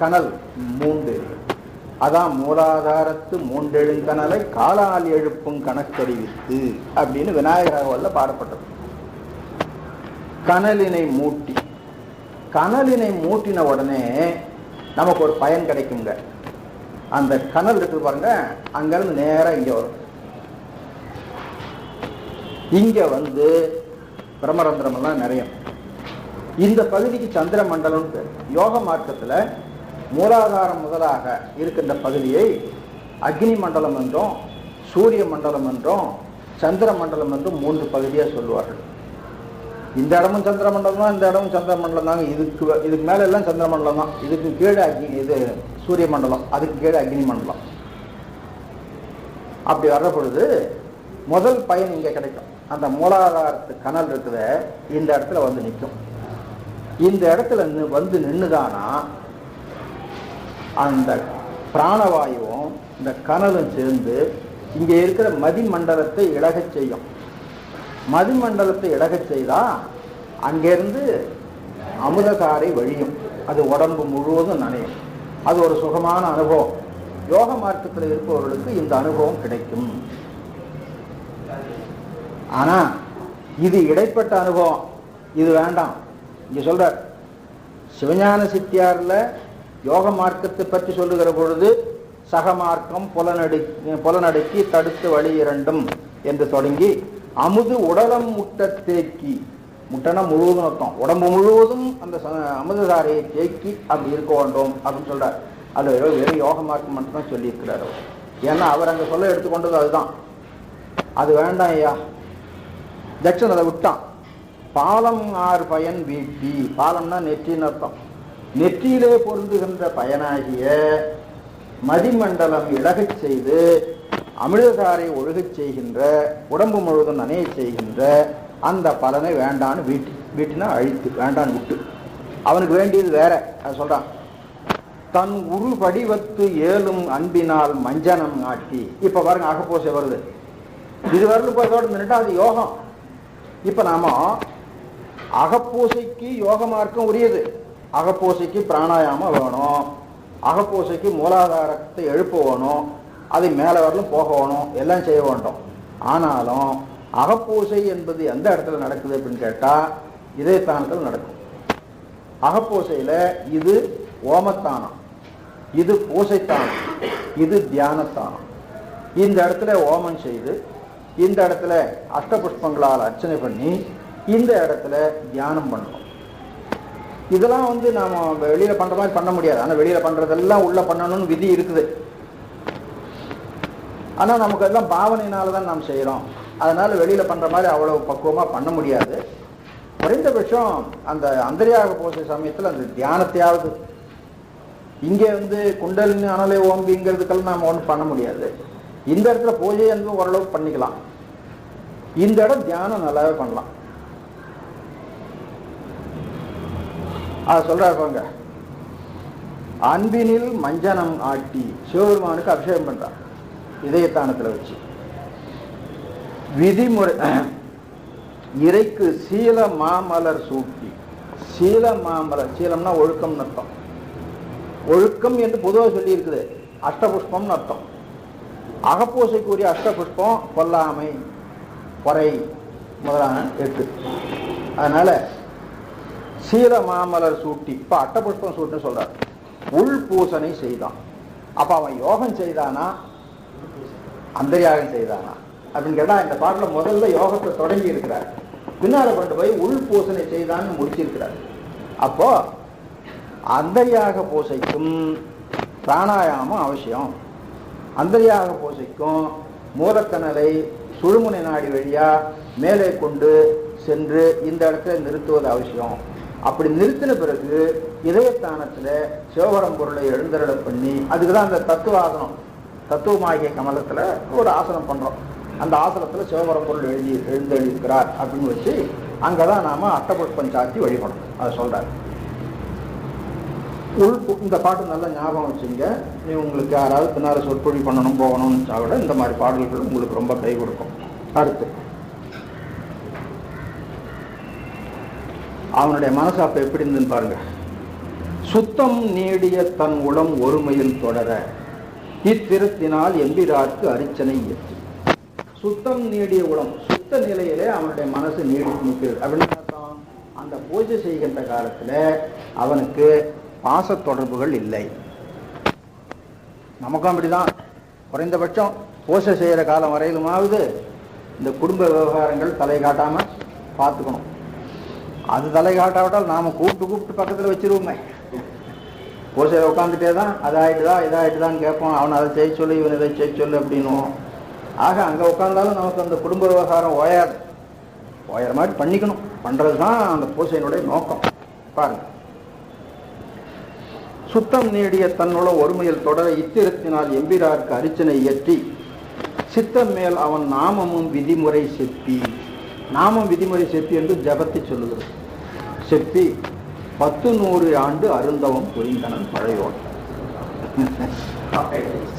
கனல் மூண்டு. அதான் மூலாதாரத்து மூண்டெழுங்கனலை காலால் எழுப்பும் கணக்கறிவித்து அப்படின்னு விநாயகராகவல்ல பாடப்பட்டது. கனலினை மூட்டி. கனலினை மூட்டின உடனே நமக்கு ஒரு பயன் கிடைக்குங்க. அந்த கனல் இருக்கு பாருங்க, அங்கிருந்து நேரம் இங்க வரும். இங்க வந்து பிரம்மரந்திரம் எல்லாம் நிறைய. இந்த பகுதிக்கு சந்திர மண்டலம் பேர். யோக மார்க்கத்துல மூலாதாரம் முதலாக இருக்கின்ற பகுதியை அக்னி மண்டலம் என்றும் சூரிய மண்டலம் என்றும் சந்திர மண்டலம் என்றும் 3 பகுதியாக சொல்லுவார்கள். இந்த இடமும் சந்திர மண்டலம் தான், இந்த இடமும் சந்திர மண்டலம் தாங்க. இதுக்கு மேல எல்லாம் சந்திர மண்டலம் தான். இதுக்கு கீழே இது சூரிய மண்டலம், அதுக்கு கீழே அக்னி மண்டலம். அப்படி வர்ற பொழுது முதல் பயன் இங்க கிடைக்கும். அந்த மூலாதாரத்து கனல் இருக்குத இந்த இடத்துல வந்து நிற்கும். இந்த இடத்துல வந்து நின்றுதானா அந்த பிராணவாயுவும் இந்த கனலும் சேர்ந்து இங்க இருக்கிற மதிமண்டலத்தை இழகச் செய்யும். மதிமண்டலத்தை இழகச் செய்தா அங்கிருந்து அமுதகாரை வழியும். அது உடம்பு முழுவதும் நனையும். அது ஒரு சுகமான அனுபவம். யோக மார்க்கத்தில் இருப்பவர்களுக்கு இந்த அனுபவம் கிடைக்கும். ஆனா இது இடைப்பட்ட அனுபவம், இது வேண்டாம். இங்க சொல்ற சிவஞான சித்தியார்ல யோக மார்க்கத்தை பற்றி சொல்லுகிற பொழுது சகமார்க்கம் புலனடுக்கி தடுத்து வழி இரண்டும் என்று தொடங்கி அமுது உடலம் முட்ட தேக்கி, முட்டனா முழுவதும் அர்த்தம், உடம்பு முழுவதும் அந்த அமுததாரையை தேக்கி அப்படி இருக்க வேண்டும் அப்படின்னு சொல்றார். அது வெறும் யோக மார்க்கம் மட்டும்தான் சொல்லி இருக்கிறார். ஏன்னா அவர் அங்க சொல்ல எடுத்துக்கொண்டது அதுதான். அது வேண்டாம் ஐயா, தட்சன் அதை விட்டான். பாலம் ஆறு பயன் வீட்டி, பாலம்னா நெற்றின்னு அர்த்தம். நெற்றியிலே பொருந்துகின்ற பயனாகிய மதிமண்டலம் இழகச் செய்து அமிர்ததாரை ஒழுகச் செய்கின்ற, உடம்பு முழுவதும் நனைய செய்கின்ற அந்த பலனை வேண்டான்னு வீட்டினா அழித்து, வேண்டான்னு விட்டு. அவனுக்கு வேண்டியது வேற. அது சொல்றான், தன் உரு படிவத்து ஏலும் அன்பினால் மஞ்சனம் ஆட்டி. இப்ப பாருங்க அகப்போசை வருது. இது வரலும் போதோடு நின்றுட்டா அது யோகம். இப்ப நாம அகப்பூசைக்கு யோக மார்க்கம் உரியது. அகப்பூசைக்கு பிராணாயாமம் வேணும், அகப்பூசைக்கு மூலாதாரத்தை எழுப்ப வேணும், அதை மேலே வரலும் போக வேணும், எல்லாம் செய்ய வேண்டும். ஆனாலும் அகப்பூசை என்பது எந்த இடத்துல நடக்குது அப்படின்னு கேட்டா இதயத்தானத்தில் நடக்கும். அகப்பூசையில இது ஓமத்தானம், இது பூசைத்தானம், இது தியானத்தானம். இந்த இடத்துல ஓமம் செய்து, இந்த இடத்துல அஷ்டபுஷ்பங்களால் அர்ச்சனை பண்ணி, இந்த இடத்துல தியானம் பண்ணணும். இதெல்லாம் நாம வெளியில பண்ற மாதிரி பண்ண முடியாது. ஆனா வெளியில பண்றதெல்லாம் உள்ள பண்ணணும்னு விதி இருக்குது. ஆனா நமக்கு எல்லாம் பாவனையினாலதான் நாம் செய்யறோம். அதனால வெளியில பண்ற மாதிரி அவ்வளவு பக்குவமா பண்ண முடியாது. குறைந்தபட்சம் அந்த அந்தரியாக பூசை சமயத்துல அந்த தியானத்தையாவது, இங்கே குண்டலினி அனலை ஓம்பிங்கிறதுக்கெல்லாம் நாம ஒன்றும் பண்ண முடியாது. இந்த இடத்துல பூஜை ஓரளவு பண்ணிக்கலாம். இந்த இடம் தியானம் நல்லாவே பண்ணலாம். அத சொல்றாங்க, அன்பினில் மஞ்சனம் ஆட்டி சிவபெருமானுக்கு அபிஷேகம் பண்றார் இதயத்தானத்துல வச்சு. விதிமுறை இறைக்கு சீல மாமலர் சூட்டி. சீல மாமலர், சீலம்னா ஒழுக்கம் அர்த்தம். ஒழுக்கம் என்று பொதுவாக சொல்லி இருக்குது. அஷ்டபுஷ்பம் அர்த்தம். அகப்பூசைக்குரிய அஷ்டபுஷ்பம் கொல்லாமை, பொறை முதலான 8. அதனால சீல மாமலர் சூட்டி. இப்ப அட்டபுஷ்பம் சூட்டுன்னு சொல்றார். உள் பூசனை செய்தான். அப்ப அவன் யோகம் செய்தானா அந்தரியாகம் செய்தானா அப்படின்னு கேட்டா, இந்த பாட்டுல முதல்ல யோகத்தை தொடங்கி இருக்கிறார், பின்னால கொண்டு போய் உள் பூசனை செய்தான்னு முடிச்சிருக்கிறார். அப்போ அந்தரியாக பூசைக்கும் பிராணாயாமம் அவசியம். அந்தரியாக பூசைக்கும் மூலக்கணலை சுழுமுனை நாடி வழியா மேலே கொண்டு சென்று இந்த இடத்துல நிறுத்துவது அவசியம். அப்படி நிறுத்தின பிறகு இதயத்தானத்துல சிவபரம் பொருளை எழுந்தருள பண்ணி, அதுக்குதான் அந்த தத்துவாசனம், தத்துவமாகிய கமலத்துல ஒரு ஆசனம் பண்றோம். அந்த ஆசனத்துல சிவபரம் பொருள் எழுந்தெழுக்கிறார் அப்படின்னு வச்சு அங்கதான் நாம அட்டபுஷ்பம் சாத்தி வழிபடணும். அதை சொல்றாரு. இந்த பாட்டு நல்லா ஞாபகம் வச்சுங்க. நீ உங்களுக்கு யாராவது பின்னால சொற்பொழி பண்ணணும் போகணும்னு விட இந்த மாதிரி பாடல்கள் உங்களுக்கு ரொம்ப கை கொடுக்கும். அடுத்து அவனுடைய மனசு அப்ப எப்படி இருந்துன்னு பாருங்க. சுத்தம் நீடிய தன் உளம் ஒருமையில் தொடர இத்திருத்தினால் எம்பிராற்கு அரிச்சனை ஏற்று. சுத்தம் நீடிய உளம், சுத்த நிலையிலே அவனுடைய மனசு நீடித்து நிற்கிறது அப்படின்னு அர்த்தம். அந்த பூஜை செய்கின்ற காலத்துல அவனுக்கு பாச தொடர்புகள் இல்லை. நமக்கும் அப்படிதான். குறைந்தபட்சம் பூஜை செய்யற காலம் வரையிலுமாவது இந்த குடும்ப விவகாரங்கள் தலை காட்டாம பார்த்துக்கணும். அது தலை காட்டாவிட்டால் நாம கூப்பிட்டு பக்கத்துல வச்சிருவோமே. பூசையில உட்காந்துட்டே தான் அது ஆயிட்டுதா இதாயிட்டுதான்னு கேட்போம். அவன் அதை செய்ய சொல்லு, இவன் இதை செய்ய சொல்லு அப்படின்னுவோம். ஆக அங்க உட்கார்ந்தாலும் நமக்கு அந்த குடும்ப விவகாரம் ஓயற மாதிரி பண்ணிக்கணும். பண்றதுதான் அந்த பூசையினுடைய நோக்கம். பாருங்க, சுத்தம் நீடிய தன்னுள்ள ஒருமையில் தொடர இத்திரத்தினால் எம்பிராருக்கு அரிச்சனை இயற்றி சித்தம் மேல் அவன் நாமமும் விதிமுறை செப்பி. நாமம் விதிமுறை செப்பி என்று ஜபத்தை சொல்லுகிறது. செப்பி 10-100 ஆண்டு அருந்தவம் புரிந்தனன் பழையோன்.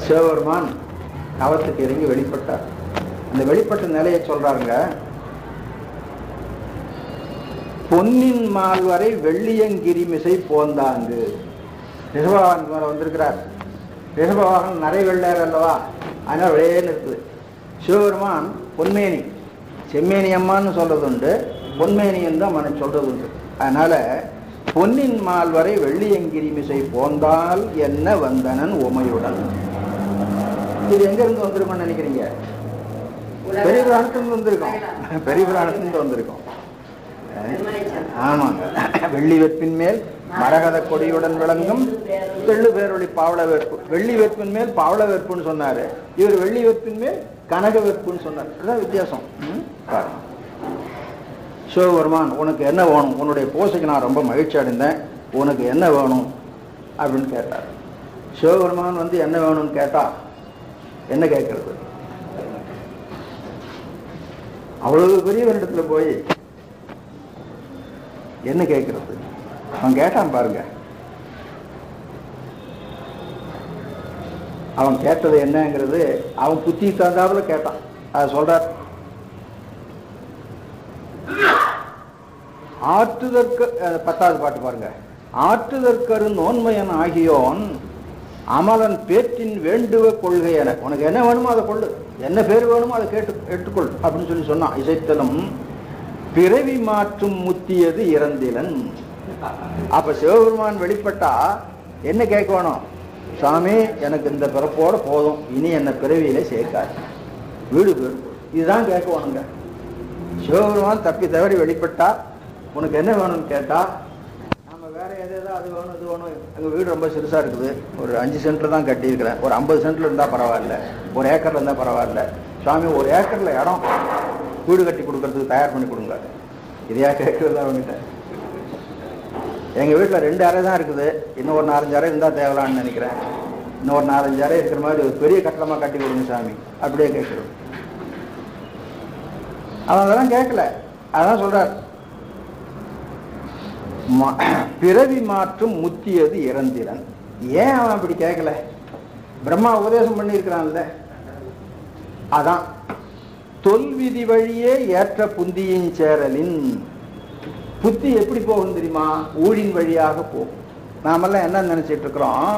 சிவபெருமான் தவத்துக்கு இறங்கி வெளிப்பட்டார். அந்த வெளிப்பட்ட நிலையை சொல்றாருங்க. பொன்னின் மால்வரை வெள்ளியங்கிரிமிசை போந்தாங்கு. ரிஷபவாகன் மேலே வந்திருக்கிறார். ரிஷபவாகன் நிறைய வெள்ளார் அல்லவா, அதனால் வெளியேன்னு இருக்குது. சிவபெருமான் பொன்மேனி, செம்மேனி அம்மான்னு சொல்றது உண்டு, பொன்மேனின்னு தான் மன சொல்றது உண்டு. அதனால பொன்னின் மால் வரை வெள்ளியங்கிரி மிசை போந்தால் என்ன வந்தனன் உமையுடன். இது எங்க இருந்து வந்திருக்கோம்னு நினைக்கிறீங்க? பெரிய புராணத்திலிருந்து வந்திருக்கோம். பெரிய புராணத்திலிருந்து வந்திருக்கோம். ஆமாங்க. வெள்ளி வெற்பின் மேல் மரகத கொடியுடன் விளங்கும் தெள்ளு பேரொளி பாவள வேற்பு. வெள்ளி வெற்பின் மேல் பாவள வேற்புன்னு சொன்னாரு, இவர் வெள்ளி வெற்பின் மேல் கனக வெற்புன்னு சொன்னார். இதுதான் வித்தியாசம். சிவபெருமான் உனக்கு என்ன வேணும், உன்னுடைய பூசைக்கு நான் ரொம்ப மகிழ்ச்சி அடைந்தேன், உனக்கு என்ன வேணும் அப்படின்னு கேட்டார். சிவபெருமான் வந்து என்ன வேணும்னு கேட்டா என்ன கேட்கறது? அவ்வளவு பெரியவரிடத்துல போய் என்ன கேட்கறது? அவன் கேட்டான் பாருங்க. அவன் கேட்டது என்னங்கிறது அவன் புத்தி தந்தாப்புல கேட்டான். அதை சொல்றார். ஆற்றுதற்கு 10வது பாட்டு பாருங்க. ஆற்றுதற்கரு நோன்மையன் ஆகியோன் அமலன் பேற்றின் வேண்டுவ கொள்கை என. உனக்கு என்ன வேணுமோ அதை கொள்ளு, என்ன பேர் வேணுமோ அதை எடுத்துக்கொள் அப்படின்னு சொல்லி சொன்னான். இசைத்தலும் பிறவி மாற்றும் முத்தியது இறந்திலன். அப்ப சிவபெருமான் வெளிப்பட்டா என்ன கேட்க வேணும்? சாமி எனக்கு இந்த பிறப்போட போதும், இனி என்ன பிறவியில சேர்க்காது, வீடு பேர். இதுதான் கேட்க வேணுங்க. சிவபெருமான் தப்பி தவறி வெளிப்பட்டா உனக்கு என்ன வேணும்னு கேட்டா நம்ம வேற எதாவது அது வேணும் இது வேணும். எங்கள் வீடு ரொம்ப சிறுசா இருக்குது, ஒரு 5 சென்ட்ல தான் கட்டியிருக்கிறேன், ஒரு 50 சென்ட்ல இருந்தா பரவாயில்ல, ஒரு ஏக்கர்ல இருந்தா பரவாயில்ல. சுவாமி ஒரு ஏக்கர்ல இடம் வீடு கட்டி கொடுக்கறதுக்கு தயார் பண்ணி கொடுங்க. இதையா கேட்கறது அவங்ககிட்ட? எங்க வீட்டில் 2 அறை தான் இருக்குது, இன்னும் ஒரு 4-5 அறை இருந்தா தேவலான்னு நினைக்கிறேன். இன்னும் ஒரு 4-5 அறை இருக்கிற மாதிரி ஒரு பெரிய கட்டடமா கட்டி கொடுங்க சாமி, அப்படியே கேட்கறது. அவன் அதெல்லாம் கேட்கல. அதான் சொல்றார், பிறவி மாற்றும் முத்தியது இறந்திரன். ஏன் அவன் அப்படி கேட்கல? பிரம்மா உபதேசம் பண்ணியிருக்கிறான்ல. அதான் தொல்விதி வழியே ஏற்ற புந்தியின் சேரலின். புத்தி எப்படி போகும் தெரியுமா? ஊழின் வழியாக போகும். நாமெல்லாம் என்ன நினைச்சிட்டு இருக்கிறோம்?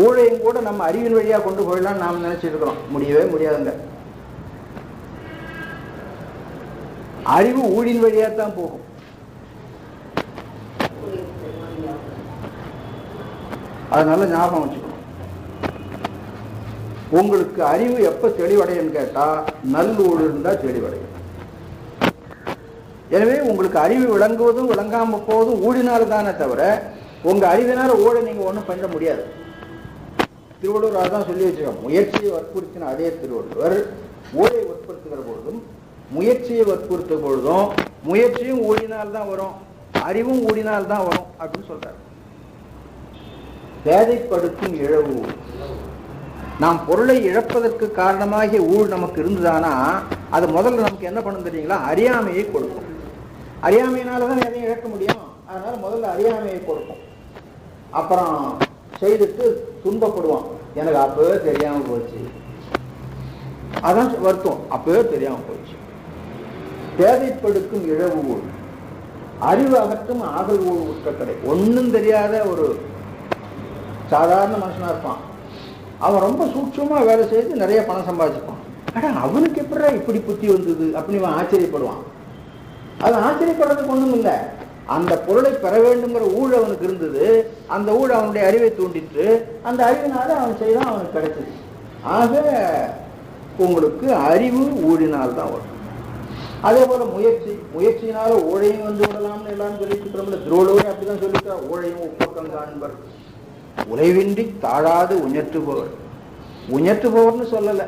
ஊழையும் கூட நம்ம அறிவின் வழியா கொண்டு போயிடலாம் நாம் நினைச்சிட்டு இருக்கிறோம். முடியவே முடியாதுங்க. அறிவு ஊழின் வழியா தான் போகும். அதனால ஞாபகம் வச்சுக்கணும். உங்களுக்கு அறிவு எப்ப தெளிவடையும் கேட்டா நல்லூழ் இருந்தா தெளிவடையும். எனவே உங்களுக்கு அறிவு விளங்குவதும் விளங்காம போவதும் ஊழினால தானே தவிர உங்க அறிவினால ஊழ நீங்க ஒன்றும் பண்ண முடியாது. திருவள்ளுவர் அதான் சொல்லி வச்சிருக்கோம். முயற்சியை வற்புறுத்தின அதே திருவள்ளுவர் ஊழை வற்புறுத்துகிற பொழுதும் முயற்சியை வற்புறுத்த பொழுதும் முயற்சியும் ஊழினால் தான் வரும், அறிவும் ஊழினால் தான் வரும் அப்படின்னு சொல்றாரு. பேதைப்படுத்தும் இழவு. நாம் பொருளை இழப்பதற்கு காரணமாகிய ஊழ் நமக்கு இருந்ததானா அது முதல்ல நமக்கு என்ன பண்ணும் தெரியுங்களா? அறியாமையை கொடுக்கும். அறியாமையினாலதான் எதையும் இழக்க முடியும். அதனால முதல்ல அறியாமையை கொடுக்கும். அப்புறம் செய்துட்டு துன்பப்படுவான். எனக்கு அப்பவே தெரியாம போச்சு, அதான் வருத்தம், அப்பவே தெரியாம போச்சு. பேதைப்படுக்கும் இழவு ஊழ், அறிவு அகற்றும் ஆகல் ஊழ் உட்கடை. ஒன்னும் தெரியாத ஒரு சாதாரண மனுஷனா இருப்பான். அவன் ரொம்ப சூட்சமா வேலை செய்து நிறைய பணம் சம்பாதிச்சிருப்பான். ஆனா அவனுக்கு எப்படா இப்படி புத்தி வந்தது அப்படின்னு அவன் ஆச்சரியப்படுவான். அது ஆச்சரியப்படுறதுக்கு ஒண்ணும் இல்லை. அந்த பொருளை பெற வேண்டுங்கிற ஊழ் அவனுக்கு இருந்தது. அந்த ஊழ் அவனுடைய அறிவை தூண்டிட்டு அந்த அறிவினால அவன் செய்தான் அவனுக்கு கிடைச்சது. ஆக உங்களுக்கு அறிவு ஊழினால் தான் வரும். அதே போல முயற்சியினால ஊழையும் வந்து விடலாம்னு எல்லாரும் சொல்லிட்டு இருக்கிறோம்ல. திருவள்ளுவரே அப்படிதான் சொல்லிட்டா, ஊழையும் உப்பக்கம் காண்பர் உழைவின்றி தாழாது உயர்த்துபவர். உயர்த்துபவர்னு சொல்லல,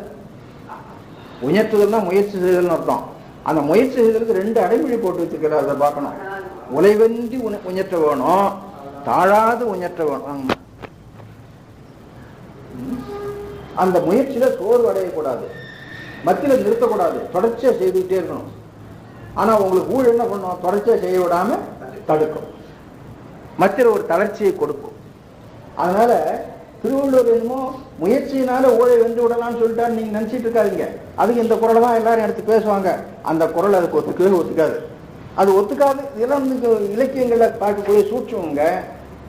உயர்த்துதல்னா முயற்சி செய்தல்னு அர்த்தம். அந்த முயற்சி செய்தலுக்கு 2 அடைமொழி போட்டு வச்சிருக்கிறார். அதை பார்க்கணும். உழைவென்றி உயர்த்த வேணும், தாழாது உயர்த்த வேணும். அந்த முயற்சியில சோர்வு அடையக்கூடாது, மத்தியில நிறுத்தக்கூடாது, தொடர்ச்சியா செய்துக்கிட்டே இருக்கணும். ஆனா உங்களுக்கு ஊழல் என்ன பண்ணும்? தொடர்ச்சியா செய்ய விடாம தடுக்கும், மத்தியில ஒரு தளர்ச்சியை கொடுக்கும். அதனால திருவள்ளுவர் என்னமோ முயற்சியினால ஊழை வென்று விடலாம்னு சொல்லிட்டாரு நீங்க நினைச்சிட்டு இருக்காதீங்க. அதுக்கு இந்த குரலை தான் எல்லாரும் எடுத்து பேசுவாங்க. அந்த குரல் அதுக்கு ஒத்துக்கவே ஒத்துக்காது. அது ஒத்துக்காது. இதெல்லாம் இலக்கியங்கள்ல பார்க்கக்கூடிய சூட்சமுங்க.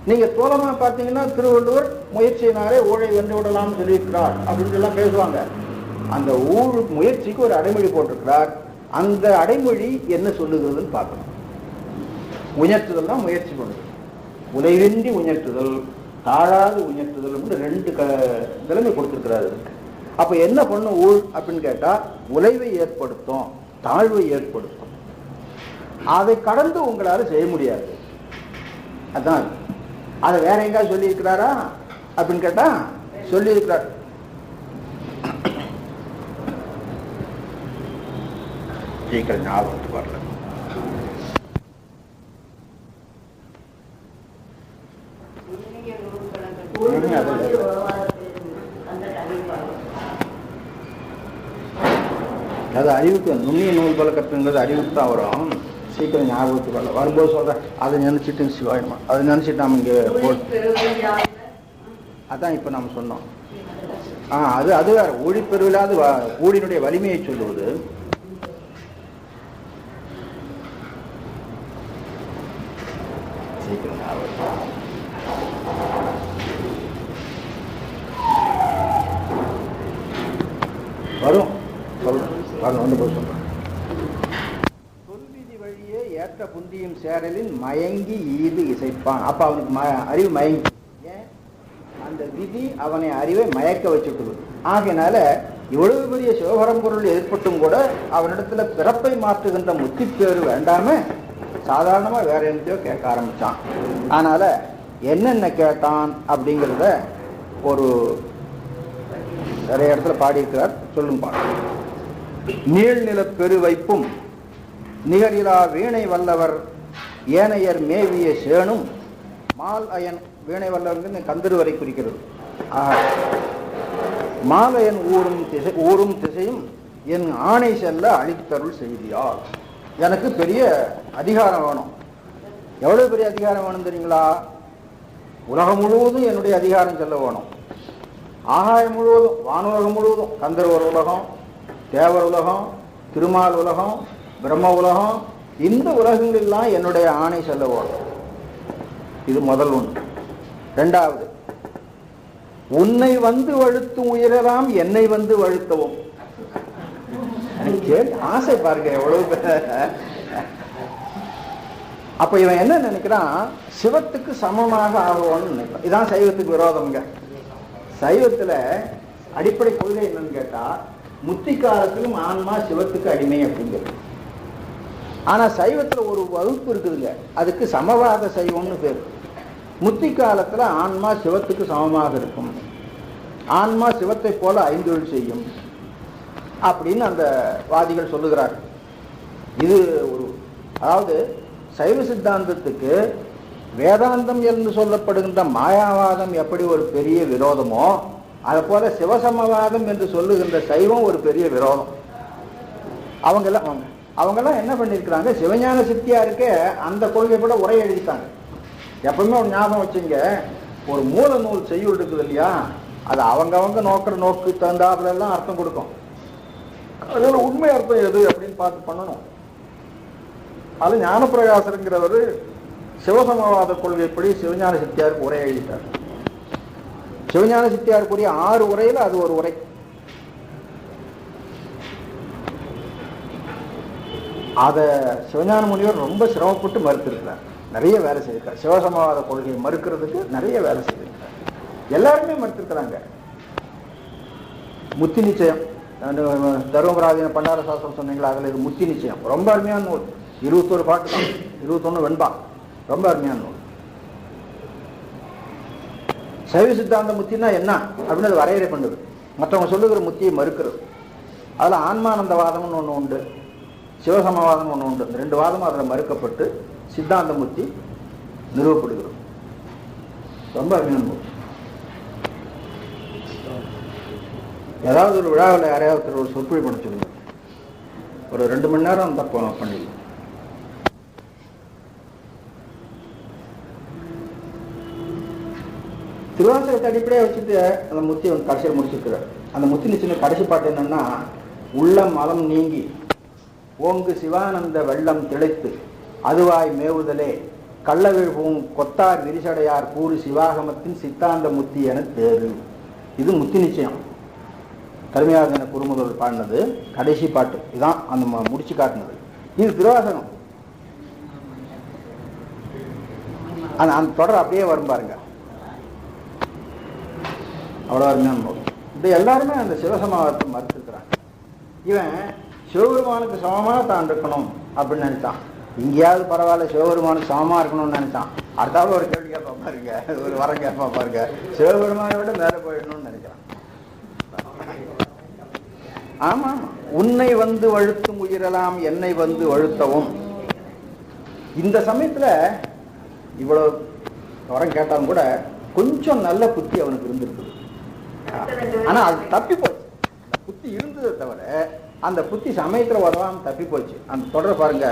நீங்க தோலமா பார்த்தீங்கன்னா திருவள்ளுவர் முயற்சியினாலே ஊழை வென்று விடலாம்னு சொல்லியிருக்கிறார் அப்படின்னு எல்லாம் பேசுவாங்க. அந்த முயற்சிக்கு ஒரு அடைமொழி போட்டிருக்கிறார். அந்த அடைமொழி என்ன சொல்லுகிறதுன்னு பார்க்கணும். உயர்த்துதல் தான் முயற்சி பண்ணுது. உழைவின்றி உயர்த்துதல், தாழாது உயர்த்துதல், ரெண்டு நிலைமை கொடுத்திருக்கிறாரு. அப்ப என்ன பண்ணும் ஊழ் அப்படின்னு கேட்டா, உழைவை ஏற்படுத்தும், தாழ்வை ஏற்படுத்தும். அதை கடந்து உங்களால செய்ய முடியாது. அதான் அதை வேற எங்காவது சொல்லி இருக்கிறாரா அப்படின்னு கேட்டா சொல்லி இருக்கிறார். சீக்கிரம் ஞாபகத்துக்கு வரல. அது அறிவுக்கு நுண்ணிய நூல் பழக்கத்துங்கிறது அறிவுக்கு தான் வரும். சீக்கிரம் ஞாபகத்துக்கு வரல. வரும்போது சொல்றேன். அதை நினைச்சிட்டு சிவாயமா அதை நினைச்சிட்டு நம்ம இங்கே அதான் இப்ப நம்ம சொன்னோம். அது அது வேற. ஊழிப்பெருவில்லாது ஊழினுடைய வலிமையை சொல்லுவது. சீக்கிரம் ஞாபகம் வரும். சொல்றேன் வந்து போய் சொல்றேன். சொல்விதி வழியே ஏற்ற புந்தியும் சேரலின் மயங்கி ஈது இசைப்பான். அப்ப அவனுக்கு அறிவு மயங்கி, ஏன் அந்த விதி அவனை அறிவை மயக்க வச்சுட்டு. ஆகையினால இவ்வளவு பெரிய சிவபரம்பொருள் ஏற்பட்டும் கூட அவனிடத்துல பிறப்பை மாற்றுகின்ற முத்திப்பேறு வேண்டாம சாதாரணமா வேற எந்தையோ கேட்க ஆரம்பிச்சான். அதனால என்னென்ன கேட்டான் அப்படிங்கிறத ஒரு நிறைய இடத்துல பாடியிருக்கிறார். சொல்லும் பாடு. நீள்நில பெருவைப்பும் நிகரிலா வீணை வல்லவர் ஏனையர் மேவிய சேனும் மால் அயன். வீணை வல்லவர்னு கந்தருவரை குறிக்கிறது. மாலையன் ஊரும் திசையும் என் ஆணை செல்ல அளித்தருள் செய்தியால். எனக்கு பெரிய அதிகாரம் வேணும். எவ்வளவு பெரிய அதிகாரம் வேணும் தெரியுங்களா? உலகம் முழுவதும் என்னுடைய அதிகாரம் செல்ல வேணும். ஆகாயம் முழுவதும், வானுலகம் முழுவதும், கந்தர்வர் உலகம், தேவர் உலகம், திருமால் உலகம், பிரம்ம உலகம், இந்த உலகங்களெல்லாம் என்னுடைய ஆணை செல்ல வேணும். இது முதல் ஒன்று. இரண்டாவது, உன்னை வந்து வழுத்தும் உயிரெல்லாம் என்னை வந்து வழுத்தவும். ஆசை பாருங்க எவ்வளவு. அப்ப இவன் என்ன நினைக்கிறான்? சிவத்துக்கு சமமாக ஆகுவோன்னு நினைக்கிறான். இதான் சைவத்துக்கு விரோதம்ங்க. சைவத்துல அடிப்படை கொள்கை என்னன்னு கேட்டா, முத்தி காலத்திலும் ஆன்மா சிவத்துக்கு அடிமை அப்படிங்கிறது. ஆனா சைவத்துல ஒரு வகுப்பு இருக்குதுங்க, அதுக்கு சமவாத சைவம்னு பேரு. முத்தி காலத்துல ஆன்மா சிவத்துக்கு சமமாக இருக்கும், ஆன்மா சிவத்தை போல ஐந்தொழில் செய்யும் அப்படின்னு அந்த வாதிகள் சொல்லுகிறார். இது ஒரு, அதாவது சைவ சித்தாந்தத்துக்கு வேதாந்தம் என்று சொல்லப்படுகின்ற மாயாவாதம் எப்படி ஒரு பெரிய விரோதமோ, அதை போல சிவசமவாதம் என்று சொல்லுகின்ற சைவம் ஒரு பெரிய விரோதம். அவங்கெல்லாம் என்ன பண்ணிருக்கிறாங்க? சிவஞான சித்தியாருக்கே அந்த கொள்கை கூட உரை எழுதிட்டாங்க. எப்பவுமே ஒரு ஞாபகம் வச்சுங்க, ஒரு மூல நூல் செய்யுள் இருக்குது இல்லையா, அது அவங்க நோக்கிற நோக்கு தகுந்தாப்புல எல்லாம் அர்த்தம் கொடுக்கும். அதோட உண்மை அர்த்தம் எது அப்படின்னு பார்த்து பண்ணணும். அது ஞானப்பிரகாசருங்கிறவர் சிவசமவாத கொள்கைப்படி சிவஞான சித்தியாருக்கு உரை எழுதிட்டார். சிவஞான சித்தியாருக்குரிய 6 உரையில அது ஒரு உரை. அத சிவஞான முனிவர் ரொம்ப சிரமப்பட்டு மறுத்திருக்கிறார். நிறைய வேலை செய்திருக்கார். சிவசமவாத கொள்கையை மறுக்கிறதுக்கு நிறைய வேலை செய்திருக்கிறார். எல்லாருமே மறுத்திருக்கிறாங்க. முத்தி நிச்சயம், தருமபுராதீன பண்டார சாஸ்திரம் சொன்னீங்களா, அதுல இது முத்தி நிச்சயம் ரொம்ப அருமையான நூல். 21 பாட்டு தான், 21 வெண்பா, ரொம்ப அருமையான நூல். சைவ சித்தாந்த முத்தினா என்ன அப்படின்னு அது வரையறை பண்ணுது. மற்றவங்க சொல்லுகிற முத்தியை மறுக்கிறது. அதுல ஆன்மானந்தவாதம்னு ஒண்ணு உண்டு, சிவசமவாதம் ஒண்ணு உண்டு. இந்த 2 வாதமும் அதுல மறுக்கப்பட்டு சித்தாந்த முத்தி நிறுவப்படுகிறது. ரொம்ப அருமையான நூல். ஏதாவது ஒரு விழாவில் யாரையாவது ஒரு சொற்பொழி பண்ண சொல்லுங்க, ஒரு 2 மணி நேரம் தான் பண்ணிடலாம். திருவாசகத்தை அடிப்படையாக வச்சுட்டு அந்த முத்தி வந்து கடைசியில் முடிச்சிருக்கிறார். அந்த முத்தி நிச்சயம் கடைசி பாட்டு என்னன்னா, உள்ளம் மலம் நீங்கி ஓங்கு சிவானந்த வெள்ளம் திளைத்து அதுவாய் மேவுதலே கள்ளவிழ்வும் கொத்தார் விரிசடையார் கூறு சிவாகமத்தின் சித்தாந்த முத்தி என தேறு. இது முத்தி நிச்சயம். கருமையாக குறுமுதல் பாடினது கடைசி பாட்டு இதுதான், அந்த முடிச்சு காட்டினது. இது திருவாசகம். அந்த தொடர் அப்படியே வரும் பாருங்க, அவ்வளோ அருமையான நூல். இது எல்லாருமே அந்த சிவசமாதத்தை மறுத்துருக்கிறாங்க. இவன் சிவபெருமானுக்கு சமமாக தான் இருக்கணும் அப்படின்னு நினைச்சான். இங்கேயாவது பரவாயில்ல, சிவபெருமானுக்கு சமமாக இருக்கணும்னு நினைச்சான். அடுத்தாவது ஒரு கேள்வி கேட்பா பாருங்க, ஒரு வரம் கேட்பா பாருங்க, சிவபெருமானை விட மேலே போயிடணும்னு நினைக்கிறான். ஆமா ஆமா, உன்னை வந்து வழுத்தும் உயிரெல்லாம் என்னை வந்து வழுத்தவும். இந்த சமயத்துல இவ்வளவு வரம் கேட்டாலும் கூட கொஞ்சம் நல்ல புத்தி அவனுக்கு இருந்திருக்குது. ஆனா அது தப்பி போச்சு. புத்தி இருந்ததை தவிர அந்த புத்தி சமயத்துல உதவாம தப்பி போச்சு. அந்த தொடர் பாருங்க,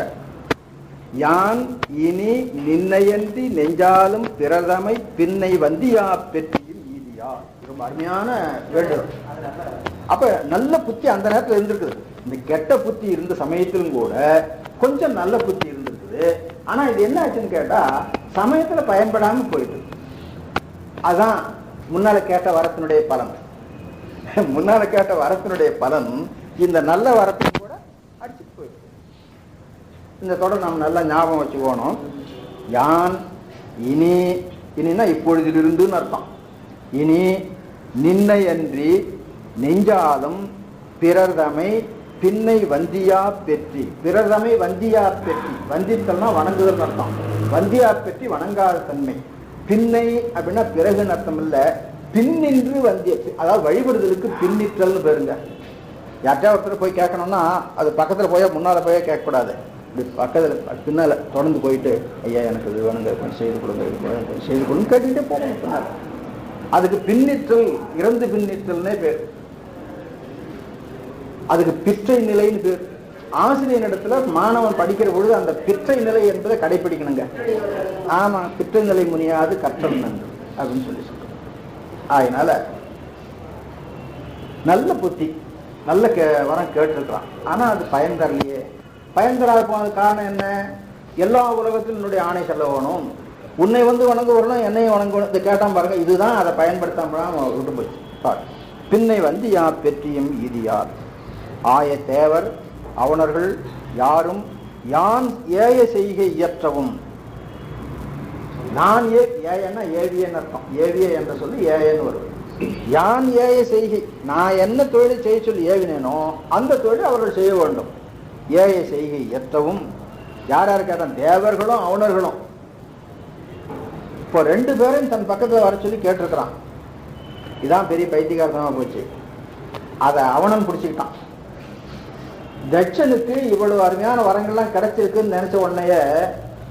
யான் இனி நின்னையன்றி நெஞ்சாலும் பிறதமை பின்னை வந்தியா பெற்றியும் ஈதியா. ரொம்ப அருமையான வேண்டுதல். அப்ப நல்ல புத்தி அந்த நேரத்தில் இருந்திருக்குது. இந்த கெட்ட புத்தி இருந்த சமயத்திலும் கூட கொஞ்சம் நல்ல புத்தி இருந்திருக்குது. ஆனா இது என்ன ஆச்சுன்னு கேட்டா சமயத்துல பயன்படாம போயிட்டு. அதான் முன்னால கேட்ட வரத்தினுடைய பலன். முன்னால கேட்ட வரத்தினுடைய பலன் இந்த நல்ல வரத்தை கூட அடிச்சுட்டு போயிட்டு. இந்த தொடர் நம்ம நல்லா ஞாபகம் வச்சுக்கணும். யான் இனி, இனின்னா இப்பொழுதிலிருந்துன்னு அர்த்தம். இனி நின்னை அன்றி நெஞ்சாலும் பிறர்தமை பின்னை வந்தியா பெற்றி. பிறர்தமை வந்தியா பெற்றி, வந்தித்தல்னா வணங்குதல் அர்த்தம். வந்தியா பெற்றி வணங்காத தன்மை. பின்னை அப்படின்னா பிறகுன்னு அர்த்தம் இல்ல, பின்னின்று வந்திய, அதாவது வழிபடுதலுக்கு பின்னிற்றல்னு பேருங்க. யார்ட்டா ஒருத்தர் போய் கேட்கணும்னா அது பக்கத்துல போய் முன்னால போய் கேட்கக்கூடாது. இப்படி பக்கத்துல பின்னால தொடர்ந்து போயிட்டு ஐயா எனக்கு இது வேணுங்க, கொஞ்சம் செய்து கொடுங்க, இது கொஞ்சம் செய்து கொடுங்க கேட்டுக்கிட்டே போகணும் பின்னால. அதுக்கு பின்னிற்றல், இறந்து பின்னிற்றல்னே பேர். அதுக்கு பிற்றை நிலைன்னு பேர். ஆசிரியர் இடத்துல மாணவன் படிக்கிற பொழுது அந்த பிற்றை நிலை என்பதை கடைபிடிக்கணுங்க. ஆமா, பிற்றை நிலை முனியாது கற்றல் நன்று அப்படின்னு சொல்லி சொல்றோம். அதனால நல்ல புத்தி, நல்ல வரம் கேட்டிருக்கிறான். ஆனா அது பயன் தரலையே. பயன் தராத போனது காரணம் என்ன? எல்லா உலகத்திலும் என்னுடைய ஆணை செல்ல வேணும், உன்னை வந்து வணங்க வரணும், என்னையும் வணங்கணும். இதை கேட்டான் பாருங்க, இதுதான் அதை பயன்படுத்தாம விட்டு போச்சு. பின்னை வந்து யா பெற்றியும் ஈதியார் ஆய தேவர் அவனர்கள் யாரும் யான் ஏய செய்கை இயற்றவும். நான் ஏன்னா ஏவியன்னு அர்த்தம். ஏவிய என்ற சொல்லி ஏன்னு வரும். யான் ஏய செய்கை, நான் என்ன தொழிலை செய்ய சொல்லி ஏவினேனோ அந்த தொழிலை அவர்கள் செய்ய வேண்டும். ஏய செய்கை இயற்றவும். யார் யார் கேட்டான்? தேவர்களும் அவனர்களும். இப்போ ரெண்டு பேரும் தன் பக்கத்தில் வர சொல்லி கேட்டிருக்கிறான். இதான் பெரிய பைத்தியகாரத்தனமா போச்சு. அதை அவனன் பிடிச்சிக்கிட்டான். தட்சனுக்கு இவ்வளவு அருமையான வரங்கள்லாம் கிடைச்சிருக்குன்னு நினைச்ச உடனேயே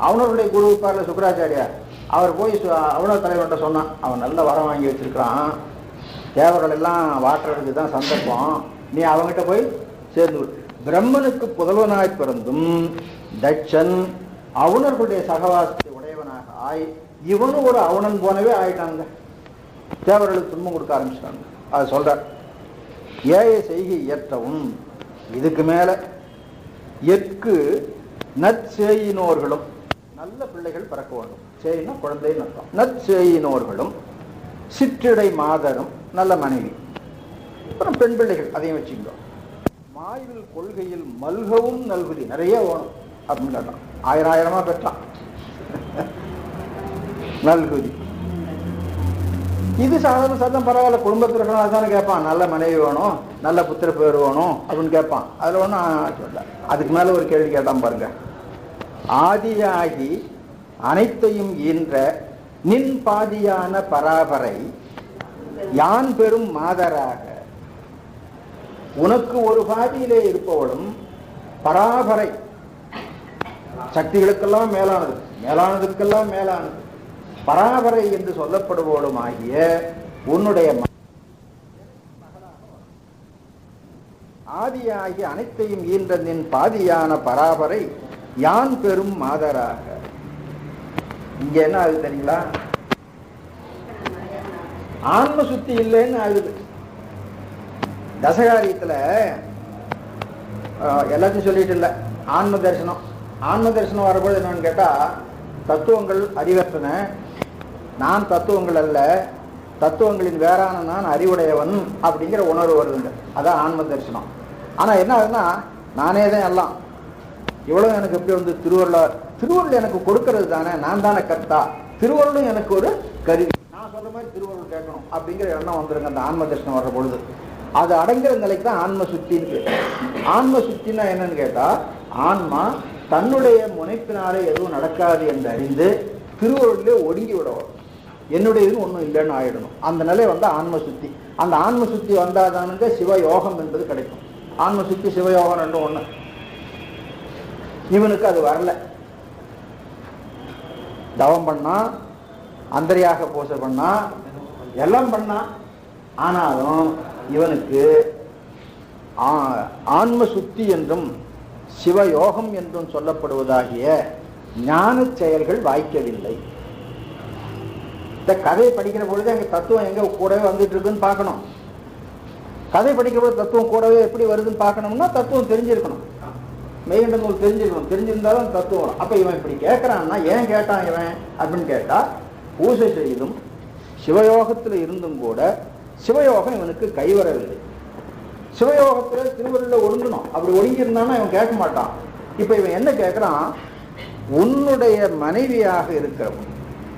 அவனருடைய குரு இருப்பார்ல சுக்கராச்சாரியார், அவர் போய் அவனர் தலைவர்கிட்ட சொன்னான், அவன் நல்ல வரம் வாங்கி வச்சிருக்கிறான், தேவர்கள் எல்லாம் வாட்டுறதுக்கு தான் சந்தர்ப்பம், நீ அவங்ககிட்ட போய் சேர்ந்து. பிரம்மனுக்கு புதல்வனாய் பிறந்தும் தட்சன் அவனர்களுடைய சகவாசத்தை உடையவனாக ஆய் இவனும் ஒரு அவனன் போனவே ஆயிட்டாங்க. தேவர்களுக்கு துன்பம் கொடுக்க ஆரம்பிச்சிட்டாங்க. அதை சொல்ற ஏய செய்கை இயற்றவும். இதுக்கு மேல எற்கு நற்செயினோர்களும், நல்ல பிள்ளைகள் பிறக்க வேண்டும். சேயினா குழந்தைன்னு அர்த்தம். நற்செயினோர்களும் சிற்றிடை மாதரும், நல்ல மனைவி, அப்புறம் பெண் பிள்ளைகள், அதையும் வச்சுக்கோ. மாய்வில் கொள்கையில் மல்கவும் நல்குதி, நிறைய வேணும் அப்படின்னு கேட்டான். ஆயிரமா பெற்றான் நல்குதி. இது சாதாரண சத்தம் பரவாயில்ல, குடும்பத்தில் இருக்கணும் அதுதானே கேட்பான். நல்ல மனைவி வேணும், நல்ல புத்திர பேர் வேணும் அப்படின்னு கேட்பான். அதில் ஒன்றும் சொல்ல. அதுக்கு மேலே ஒரு கேள்வி கேட்டான் பாருங்க. ஆதியாகி அனைத்தையும் ஈன்ற நின் பாதியான பராபரை யான் பெரும் மாதராக. உனக்கு ஒரு பாதியிலே இருப்பவளும் பராபரை, சக்திகளுக்கெல்லாம் மேலானது, மேலானதுக்கெல்லாம் மேலானது, பராபரை என்று சொல்லப்படுவோடும் ஆகிய உன்னுடைய ஆதியாகி அனைத்தையும் ஈன்ற நின் பாதியான பராபரை யான் பெரும் மாதராக. இங்க என்ன ஆகுது தெரியுங்களா? ஆன்ம சுத்தி இல்லைன்னு ஆகுது. தசகாரியத்துல எல்லாத்தையும் சொல்லிட்டு இல்லை, ஆன்ம தரிசனம். ஆன்ம தரிசனம் வரும்போது என்னன்னு கேட்டா, தத்துவங்கள் அறிவற்றன, நான் தத்துவங்கள் அல்ல, தத்துவங்களின் வேறான நான் அறிவுடையவன் அப்படிங்கிற உணர்வு வருதுங்க. அதான் ஆன்ம தரிசனம். ஆனால் என்ன ஆகுதுன்னா, நானே தான் எல்லாம், இவ்வளவு எனக்கு எப்படி வந்து திருவருள் எனக்கு கொடுக்கறது தானே, நான் தானே கர்த்தா, திருவருளும் எனக்கு ஒரு கருவி, நான் சொல்ற மாதிரி திருவருள் கேட்கணும் அப்படிங்கிற எண்ணம் வந்துருங்க அந்த ஆன்ம தரிசனம் வர்ற பொழுது. அது அடங்குற நிலைக்கு தான் ஆன்ம சுத்தின்னு. ஆன்ம சுத்தின்னா என்னன்னு கேட்டா, ஆன்மா தன்னுடைய முனைப்பினாலே எதுவும் நடக்காது என்று அறிந்து திருவருளிலே ஒடுங்கி விடவும், என்னுடையதுன்னு ஒன்றும் இல்லைன்னு ஆயிடணும். அந்த நிலை வந்து ஆன்ம சுத்தி. அந்த ஆன்ம சுத்தி வந்தாதானுங்க சிவயோகம் என்பது கிடைக்கும். ஆன்ம சுத்தி சிவயோகம் ரெண்டும் ஒண்ணு. இவனுக்கு அது வரல. தவம் பண்ணா, அந்தரியாக பூசை பண்ணா, எல்லாம் பண்ணா, ஆனாலும் இவனுக்கு ஆன்ம சுத்தி என்றும் சிவயோகம் என்றும் சொல்லப்படுவதாகிய ஞான செயல்கள் வாய்க்கவில்லை. இந்த கதையை படிக்கிற பொழுது அங்கே தத்துவம் எங்க கூடவே வந்துட்டு இருக்குன்னு பார்க்கணும். கதை படிக்கிற பொழுது தத்துவம் கூடவே எப்படி வருதுன்னு பார்க்கணும்னா தத்துவம் தெரிஞ்சிருக்கணும், மெய்கண்ட நூல் தெரிஞ்சிருக்கணும். தெரிஞ்சிருந்தாலும் தத்துவம். அப்ப இவன் இப்படி கேட்கறான்னா ஏன் கேட்டான் இவன் அப்படின்னு கேட்டா, பூசை செய்தும் சிவயோகத்தில் இருந்தும் கூட சிவயோகம் இவனுக்கு கைவரவில்லை. சிவயோகத்துல திருவருள்ல ஒடுங்கணும். அப்படி ஒடுங்கி இருந்தான்னா இவன் கேட்க மாட்டான். இப்ப இவன் என்ன கேட்கிறான், உன்னுடைய மனைவியாக இருக்கிறவன்,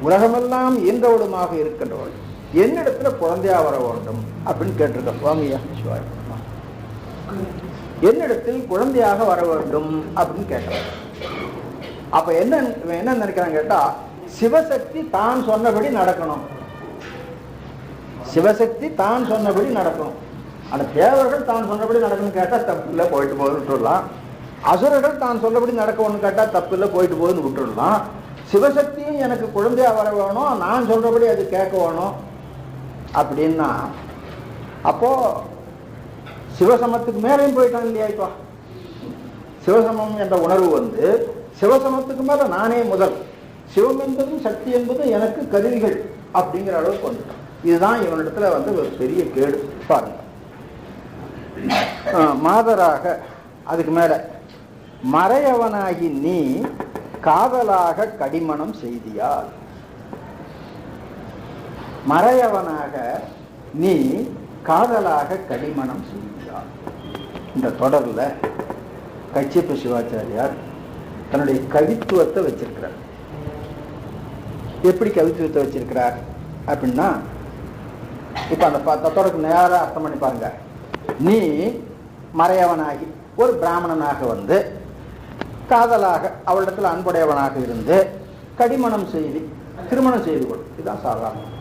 உலகமெல்லாம் இயன்றவளுமாக இருக்கின்றவள் என்னிடத்துல குழந்தையா வர வேண்டும் அப்படின்னு கேட்டிருக்க சுவாமியா சிவாய். என்னிடத்தில் குழந்தையாக வர வேண்டும் அப்படின்னு கேட்கிறான். அப்ப என்ன நினைக்கிறான் கேட்டா, சிவசக்தி தான் சொன்னபடி நடக்கணும், சிவசக்தி தான் சொன்னபடி நடக்கணும். அந்த தேவர்கள் தான் சொன்னபடி நடக்கணும்னு கேட்டா தப்பு இல்லை, போயிட்டு போகுதுன்னு விட்டுடலாம். அசுரர்கள் தான் சொல்லபடி நடக்கணும்னு கேட்டா தப்பு இல்லை, போயிட்டு போகுதுன்னு விட்டுடலாம். சிவசக்தியும் எனக்கு குழந்தையா வர வேணும், நான் சொல்றபடி அது கேட்க வேணும் அப்படின்னா, அப்போ சிவசமத்துக்கு மேலேயும் போயிட்டான் இல்லையா? இப்போ சிவசமம் என்ற உணர்வு வந்து சிவசமத்துக்கு மேல நானே முதல், சிவம் என்பதும் சக்தி என்பதும் எனக்கு கருவிகள் அப்படிங்கிற அளவுக்கு வந்துட்டான். இதுதான் இவனிடத்துல வந்து ஒரு பெரிய கேடு. பாருங்க, மாதராக அதுக்கு மேல மறையவனாகி நீ காதலாக கடிமணம் செய்தியால், மறையவனாக நீ காதலாக கடிமணம் செய்தியால். இந்த தொடர்ல கச்சியப்ப சிவாச்சாரியார் தன்னுடைய கவித்துவத்தை வச்சிருக்கிறார். எப்படி கவித்துவத்தை வச்சிருக்கிறார் அப்படின்னா, இப்ப அந்த தொடருக்கு நேரா அர்த்தம் பண்ணி பாருங்க. நீ மறையவனாகி ஒரு பிராமணனாக வந்து காதலாக அவளிடத்துல அன்புடையவனாக இருந்து கடிமணம் செய்து திருமணம் செய்து கொள். இதுதான் சாதாரணம்.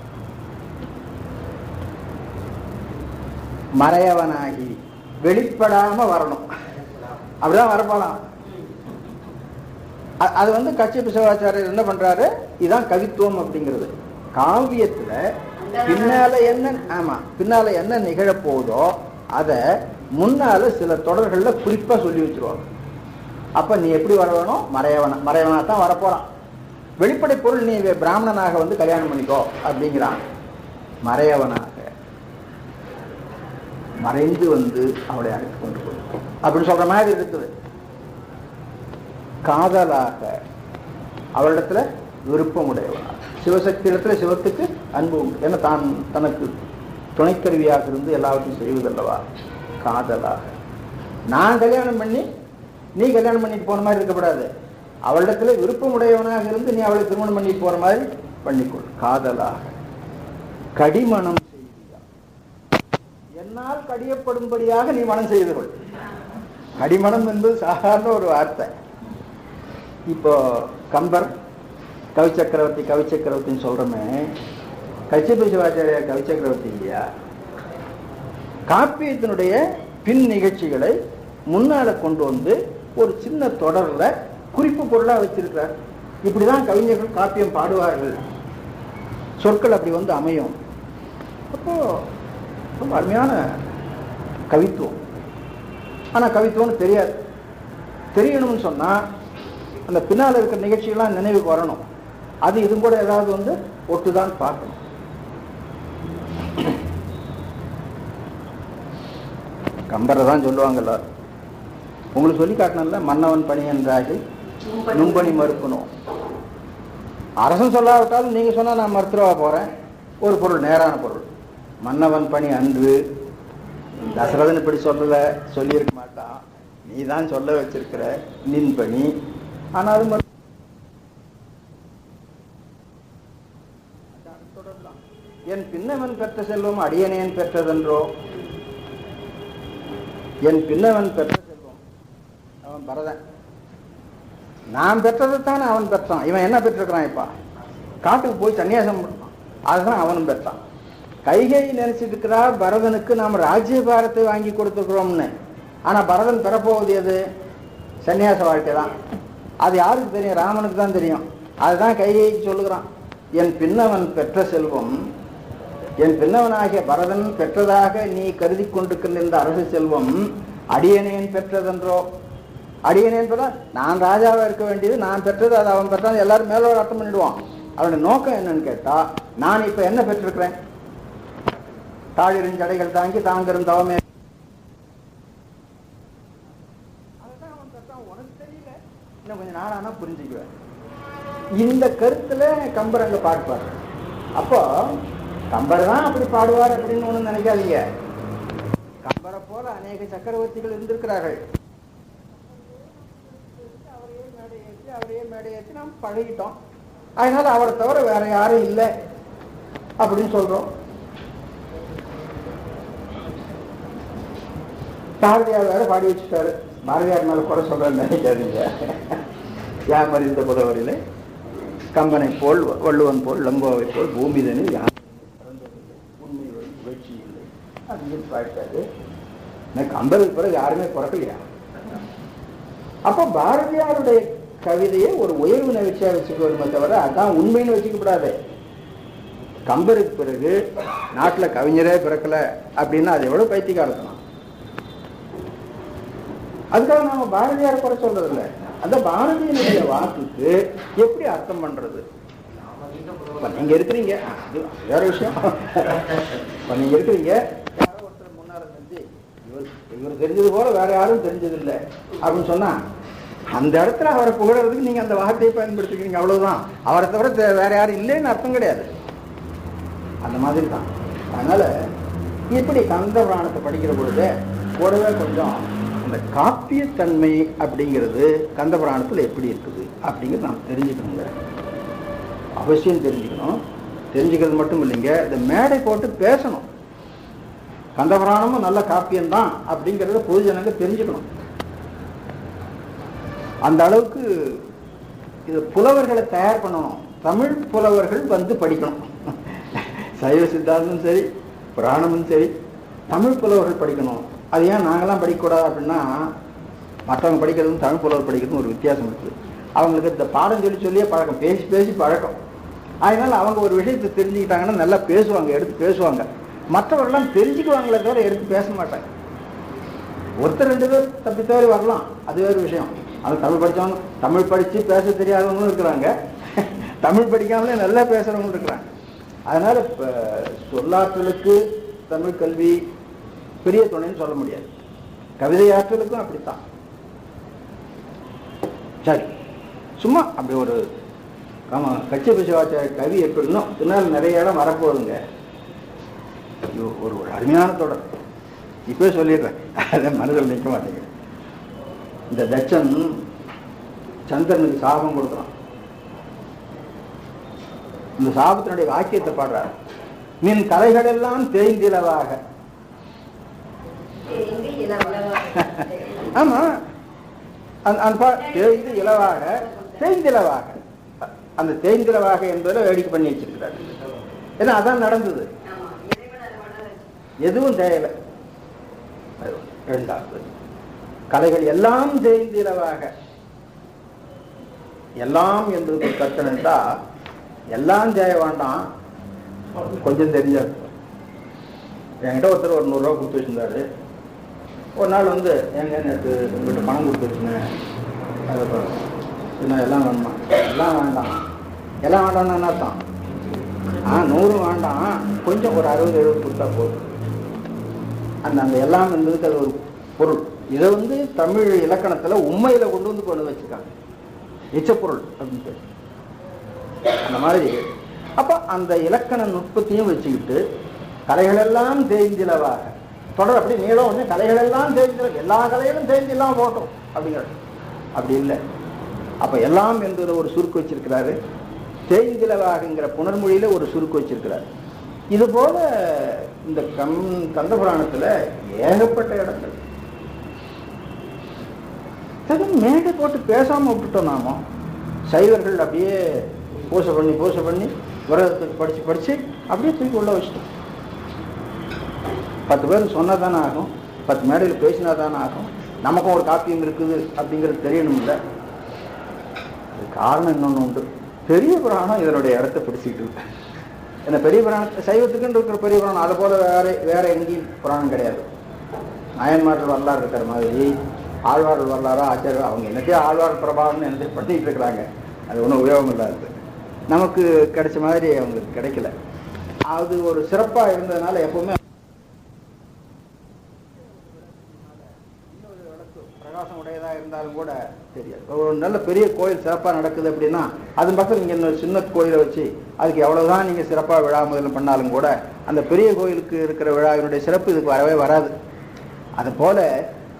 மறையவனாகி வெளிப்படாம வரணும், அப்படிதான் வரப்போலாம். அது வந்து கச்சியப்ப சிவாச்சாரியர் என்ன பண்றாரு, இதுதான் கவித்துவம் அப்படிங்கிறது. காவியத்துல பின்னால என்ன நிகழப்போதோ அதை முன்னால சில தொடர்கள்ல குறிப்பா சொல்லி வச்சிருவாங்க. அப்ப நீ எப்படி வர வேணும், மறையவனா தான் வரப்போறான். வெளிப்படை பொருள் நீ பிராமணனாக வந்து கல்யாணம் பண்ணிக்கோ அப்படிங்கிறான். மறையவனாக மறைந்து வந்து அவளை அழைத்து கொண்டு போய் அப்படின்னு சொல்ற மாதிரி இருக்குது. காதலாக அவளிடத்துல விருப்பம் உடையவனாக, சிவசக்தி இடத்துல சிவத்துக்கு அன்பு உண்டு. ஏன்னா தான் தனக்கு துணைக்கருவியாக இருந்து எல்லாவற்றையும் செய்வதல்லவா. காதலாக நான் கல்யாணம் பண்ணி நீ கல்யாணம் பண்ணிட்டு போன மாதிரி இருக்கக்கூடாது, அவளிடத்துல விருப்பம் உடையவனாக இருந்து நீ அவளை திருமணம் பண்ணிட்டு போற மாதிரி பண்ணிக்கொள். காதலாக கடிமணம் செய்தியா, என்னால் கடியப்படும்படியாக நீ மனம் செய்து கொள். கடிமணம் என்பது சாதாரண ஒரு வார்த்தை. இப்போ கம்பர் கவிச்சக்கரவர்த்தின்னு சொல்றோமே, கச்சியப்ப சிவாச்சாரியார் கவிச்சக்கரவர்த்தி இல்லையா? காப்பியத்தினுடைய பின் நிகழ்ச்சிகளை முன்னால கொண்டு வந்து ஒரு சின்ன தொடர்ல குறிப்பு பொருளா வச்சிருக்கிறார். இப்படிதான் கவிஞர்கள் காப்பியம் பாடுவார்கள், சொற்கள் அப்படி வந்து அமையும். அப்போ ரொம்ப அருமையான கவித்துவம். ஆனா கவித்துவம்னு தெரியாது. தெரியணும்னு சொன்னா அந்த பின்னால் இருக்கிற நிகழ்ச்சிகள்லாம் நினைவுக்கு வரணும். அது இது கூட ஏதாவது வந்து ஒட்டுதான் பார்க்கணும். கம்பரை தான் சொல்லுவாங்கல்ல, உங்களுக்கு சொல்லி காட்டணும்ல, மன்னவன் பணி என்றாகி நும்பணி மறுக்கணும். அரசன் சொல்லாவிட்டாலும் நீங்க சொன்னா நான் மருத்துவா போறேன். ஒரு பொருள், நேரான பொருள். மன்னவன் பணி அன்று. தசரதன் இப்படி சொல்லியிருக்க மாட்டான், நீ தான் சொல்ல வச்சிருக்கிற, நின் பணி. ஆனாலும் தொடரலாம். என் பின்னவன் பெற்ற செல்வம் அடியனேன் பெற்றதென்றோ. என் பின்னவன் பெற்ற செல்வம், அவன் பரதன். நான் பெற்றதைத்தானே அவன் பெற்றான். இவன் என்ன பெற்றிருக்கிறான்? இப்ப காட்டுக்கு போய் சன்னியாசம் பண்ணான், அதுதான் அவனும் பெற்றான். கைகை நினைச்சிட்டு இருக்கிறா பரதனுக்கு நாம் ராஜ்யபாரத்தை வாங்கி கொடுத்துருக்கிறோம்னு. ஆனா பரதன் பெறப்போவது எது? சன்னியாச வாழ்க்கை தான். அது யாருக்கு தெரியும்? ராமனுக்கு தான் தெரியும். அதுதான் கைகைக்கு சொல்லுகிறான், என் பின்னவன் பெற்ற செல்வம், என் பின்னவனாகிய பரதன் பெற்றதாக நீ கருதி கொண்டிருக்கின்ற இந்த அரசு செல்வம் அடியனேன் பெற்றதென்றோ. அடியனேன் பெற நான் ராஜாவா இருக்க வேண்டியது, நான் பெற்றது அது அவன் பெற்றான், எல்லாரும் மேலோட அர்த்தம் பண்ணிடுவான். அவனுடைய நோக்கம் என்னன்னு கேட்டா, நான் இப்ப என்ன பெற்றிருக்கிறேன்? தாழிரின் ஜடைகள் தாங்கி தாங்கரும் தவமே. அதான் அவன் பெற்றான். உனக்கு தெரியல, இன்னும் கொஞ்சம் நாளானா புரிஞ்சுக்குவேன். இந்த கருத்துல கம்பர் அங்க பாடுவார். அப்போ கம்பர் தான் அப்படி பாடுவார் அப்படின்னு ஒண்ணு நினைக்காதீங்க. கம்பரை போல அநேக சக்கரவர்த்திகள் இருந்திருக்கிறார்கள். அவரையே மேடையேற்றி நாம் பழகிட்டோம். அதனால அவரை தவிர வேற யாரும் இல்லை அப்படின்னு சொல்றோம். பாரதியார் வேற பாடி வச்சுட்டாரு. பாரதியார் மேல குறை சொல்றேன்னு நினைக்காதீங்க. யார் மறிந்த புதவரில் கம்பனை போல் வள்ளுவன் போல் லங்கோவை போல் பூமிதனில் யார் உண்மை முயற்சி இல்லை அப்படின்னு பாடிட்டாரு. கம்பனுக்கு பிறகு யாருமே பிறக்கலையா? அப்ப பாரதியாருடைய கவிதையை ஒரு உயர்வு நிகழ்ச்சியா வச்சுக்கணுமே தவிர அதான் உண்மைன்னு வச்சுக்கப்படாது. கம்பருக்கு பிறகு நாட்டுல கவிஞரே பிறக்கல அப்படின்னா அது எவ்வளவு பைத்தியக்காரத்தனம். அதுக்காக நாம பாரதியாரை குறை சொல்றது இல்லை. அந்த பாரதியினுடைய வாக்குக்கு எப்படி அர்த்தம் பண்றது? நீங்க இருக்கிறீங்க, வேற விஷயம். நீங்க இருக்கிறீங்க, யாரோ ஒருத்தர் முன்னால செஞ்சு இவர் தெரிஞ்சது போல வேற யாரும் தெரிஞ்சது இல்லை அப்படின்னு சொன்னா அந்த இடத்துல அவரை புகழறதுக்கு நீங்க அந்த வார்த்தையை பயன்படுத்திக்கிறீங்க, அவ்வளவுதான். அவரை தவிர வேற யாரும் இல்லைன்னு அர்த்தம் கிடையாது. அந்த மாதிரி தான். அதனால இப்படி கந்த புராணத்தை படிக்கிற பொழுது கூடவே கொஞ்சம் அந்த காப்பியத்தன்மை அப்படிங்கிறது கந்த புராணத்தில் எப்படி இருக்குது அப்படிங்கிறது நாம் தெரிஞ்சுக்கணுங்க. அவசியம் தெரிஞ்சுக்கணும். தெரிஞ்சுக்கிறது மட்டும் இல்லைங்க, இந்த மேடை போட்டு பேசணும். கந்த புராணமும் நல்ல காப்பியம்தான் அப்படிங்கிறத பொதுஜனங்க தெரிஞ்சுக்கணும். அந்த அளவுக்கு இது புலவர்களை தயார் பண்ணணும். தமிழ் புலவர்கள் வந்து படிக்கணும். சைவ சித்தாந்தமும் சரி புராணமும் சரி தமிழ் புலவர்கள் படிக்கணும். அது ஏன் நாங்களாம் படிக்கக்கூடாது அப்படின்னா, மற்றவங்க படிக்கிறதும் தமிழ் புலவர் படிக்கிறதும் ஒரு வித்தியாசம் இருக்குது. அவங்களுக்கு இந்த பாடம் சொல்லியே பழக்கம், பேசி பேசி பழக்கம். அதனால அவங்க ஒரு விஷயத்தை தெரிஞ்சுக்கிட்டாங்கன்னா நல்லா பேசுவாங்க, எடுத்து பேசுவாங்க. மற்றவர்கள்லாம் தெரிஞ்சுக்குவாங்களே தவிர எடுத்து பேச மாட்டாங்க. ஒருத்தர் ரெண்டு பேர் தப்பி தவறி வரலாம், அது வேறு விஷயம். அது தமிழ் படித்தவங்க, தமிழ் படித்து பேச தெரியாதவங்களும் இருக்கிறாங்க, தமிழ் படிக்காமலே நல்லா பேசுகிறவங்களும் இருக்கிறாங்க. அதனால் இப்போ சொல்லாற்றலுக்கு தமிழ் கல்வி பெரிய துணைன்னு சொல்ல முடியாது. கவிதை ஆற்றலுக்கும் அப்படித்தான். சரி, சும்மா அப்படி ஒரு கட்சி பிசுவாச்சாரிய கவி எப்படின்னா பின்னால் நிறைய இடம் வரப்போகுதுங்க. ஒரு அருமையான தொடர் இப்பவே சொல்லிடுறேன், அதை மனதில் நிற்க மாட்டேங்குது. இந்த தட்சன் சந்திரனுக்கு சாபம் கொடுக்குறான். இந்த சாபத்தினுடைய வாக்கியத்தை பாடுறார். மின் கலைகள் எல்லாம் தேய்ந்திலவாக. ஆமா, தேய்ந்து இலவாக, தேய்ந்திலவாக. அந்த தேய்ந்திலவாக என்பதை வேடிக்கை பண்ணி வச்சிருக்கிறார். ஏன்னா அதான் நடந்தது, எதுவும் தேயலை. இரண்டாவது, கலைகள் எல்லாம் தேய்ந்திலவாக. எல்லாம் என்பது கத்தனா, எல்லாம் தேய வேண்டாம், கொஞ்சம் தெரிஞ்சா. என்கிட்ட ஒருத்தர் ஒரு 100 ரூபா கொடுத்து வச்சிருந்தாரு. ஒரு நாள் வந்து எங்க நேற்று உங்கள்கிட்ட பணம் கொடுத்து வச்சுனேன், அதை இன்னும் எல்லாம் வேணுமா? எல்லாம் வேண்டாம். எல்லாம் வேண்டாம்னா என்ன அர்த்தம்? 100 வேண்டாம், கொஞ்சம் ஒரு 60-70 கொடுத்தா போதும். அந்த எல்லாம் என்பதுக்கு அது ஒரு பொருள். இதை வந்து தமிழ் இலக்கணத்துல உண்மையில கொண்டு வச்சிருக்காங்க. எச்ச பொருள் அப்படின்னு சொல்லி அந்த மாதிரி. அப்ப அந்த இலக்கண நுட்பத்தையும் வச்சுக்கிட்டு கலைகளெல்லாம் தேய்ந்திலவாக தொடர் அப்படி நீளம் ஒன்று கலைகளெல்லாம் தேய்ந்தில எல்லா கலைகளும் தேய்ந்திலாம் போட்டோம் அப்படிங்கிறது அப்படி இல்லை. அப்ப எல்லாம் என்பது ஒரு சுருக்கு வச்சிருக்கிறாரு, தேய்ந்திலவாகங்கிற புனர்மொழியில ஒரு சுருக்கு வச்சிருக்கிறாரு. இது போல இந்த கந்த புராணத்துல ஏகப்பட்ட இடங்கள் மேடை போட்டு பேசாம விட்டுட்டோம். நாம சைவர்கள் அப்படியே பூசை பண்ணி விரதத்துக்கு படிச்சு அப்படியே தூக்கி உள்ள வச்சிட்டோம். 10 பேர் சொன்னதானே ஆகும், 10 மேடையில் பேசினாதானே ஆகும். நமக்கும் ஒரு காப்பியம் இருக்குது அப்படிங்கிறது தெரியணும் இல்லை. அது காரணம் இன்னொன்று உண்டு. பெரிய புராணம் இதனுடைய இடத்தை பிடிச்சிக்கிட்டு இருக்கு. ஏன்னா பெரிய புராணத்தை சைவத்துக்குன்னு இருக்கிற பெரிய புராணம் அதை போல வேற எங்கேயும் புராணம் கிடையாது. நாயன்மார்கள் வரலாறு இருக்கிற மாதிரி ஆழ்வார்கள் வரலாறா ஆச்சாரம் அவங்க என்னத்தையும் ஆழ்வார் பிரபாவம்னு என்ன பண்ணிட்டு இருக்கிறாங்க. அது ஒன்றும் உபயோகம் இல்லாது. நமக்கு கிடைச்ச மாதிரி அவங்களுக்கு கிடைக்கல. அது ஒரு சிறப்பாக இருந்ததுனால எப்பவுமே பிரகாசம் உடையதாக இருந்தாலும் கூட தெரியாது. ஒரு நல்ல பெரிய கோயில் சிறப்பாக நடக்குது அப்படின்னா அது பக்கம் நீங்கள் இன்னொரு சின்ன கோயிலை வச்சு அதுக்கு எவ்வளவுதான் நீங்கள் சிறப்பாக விழா முதல்ல பண்ணாலும் கூட அந்த பெரிய கோயிலுக்கு இருக்கிற விழாவினுடைய சிறப்பு இதுக்கு வரவே வராது. அது போல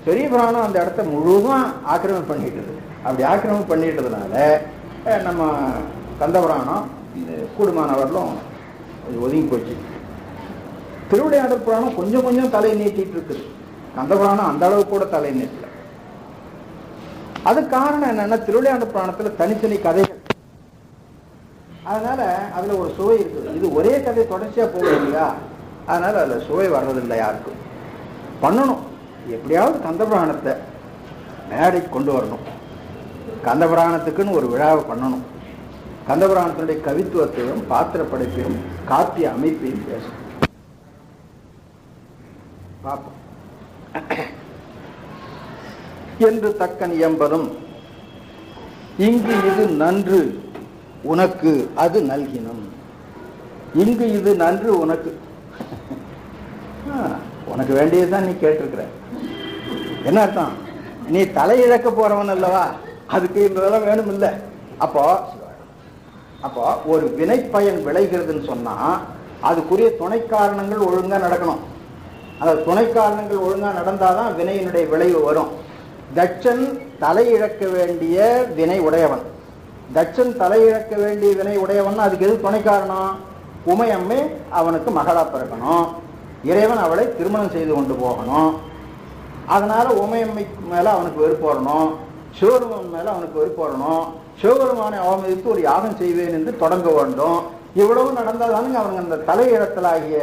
பெரிய புராணம் அந்த இடத்த முழுவதும் ஆக்கிரமிப்பு பண்ணிட்டுது. அப்படி ஆக்கிரமிப்பு பண்ணிட்டதுனால நம்ம கந்த புராணம் கூடுமானவர்களும் ஒதுங்கி போச்சு. திருவிளையாடல் புராணம் கொஞ்சம் கொஞ்சம் தலை நீட்டிட்டு இருக்குது. கந்த புராணம் அந்த அளவு கூட தலை நீட்டல. அது காரணம் என்னன்னா திருவிளையாடல் புராணத்துல தனித்தனி கதைகள், அதனால அதுல ஒரு சுவை இருக்குது. இது ஒரே கதை தொடர்ச்சியா போகுது இல்லையா, அதனால அதுல சுவை வர்றதில்லை. யாருக்கும் பண்ணணும், எப்படியாவது கந்த புராணத்தை மேடைக்கு கொண்டு வரணும். கந்த புராணத்துக்குன்னு ஒரு விழாவை பண்ணணும். கந்த புராணத்தினுடைய கவித்துவத்தையும் பாத்திர படைப்பையும் காப்பிய அமைப்பையும் பேசணும். பார்ப்போம். என்று தக்கன் எம்பதும் இங்கு இது நன்று உனக்கு அது நல்கினும். இங்கு இது நன்று உனக்கு, உனக்கு வேண்டியதுதான் நீ கேட்டிருக்கிற. என்ன அர்த்தம்? நீ தலையிழக்க போறவன் அல்லவா, அதுக்கு இதெல்லாம் வேணும் இல்லை. அப்போ ஒரு வினை பயன் விளைகிறதுன்னு சொன்னா அதுக்குரிய துணை காரணங்கள் ஒழுங்கா நடக்கணும். அந்த துணை காரணங்கள் ஒழுங்கா நடந்தாதான் வினையினுடைய விளைவு வரும். தட்சன் தலையிழக்க வேண்டிய வினை உடையவன், தட்சன் தலையிழக்க வேண்டிய வினை உடையவன். அதுக்கு எது துணை காரணம்? உமையம்மை அவனுக்கு மகளா பிறக்கணும், இறைவன் அவளை திருமணம் செய்து கொண்டு போகணும். அதனால உமையம்மைக்கு மேல அவனுக்கு வெறுப்பு வரணும், சிவபெருமான் மேல அவனுக்கு வெறுப்பு வரணும், சிவபெருமானை அவமதித்து ஒரு யாகம் செய்வேன் என்று தொடங்க வேண்டும். இவ்வளவு நடந்தாதானுங்க அவனுக்கு அந்த தலையிழத்தலாகிய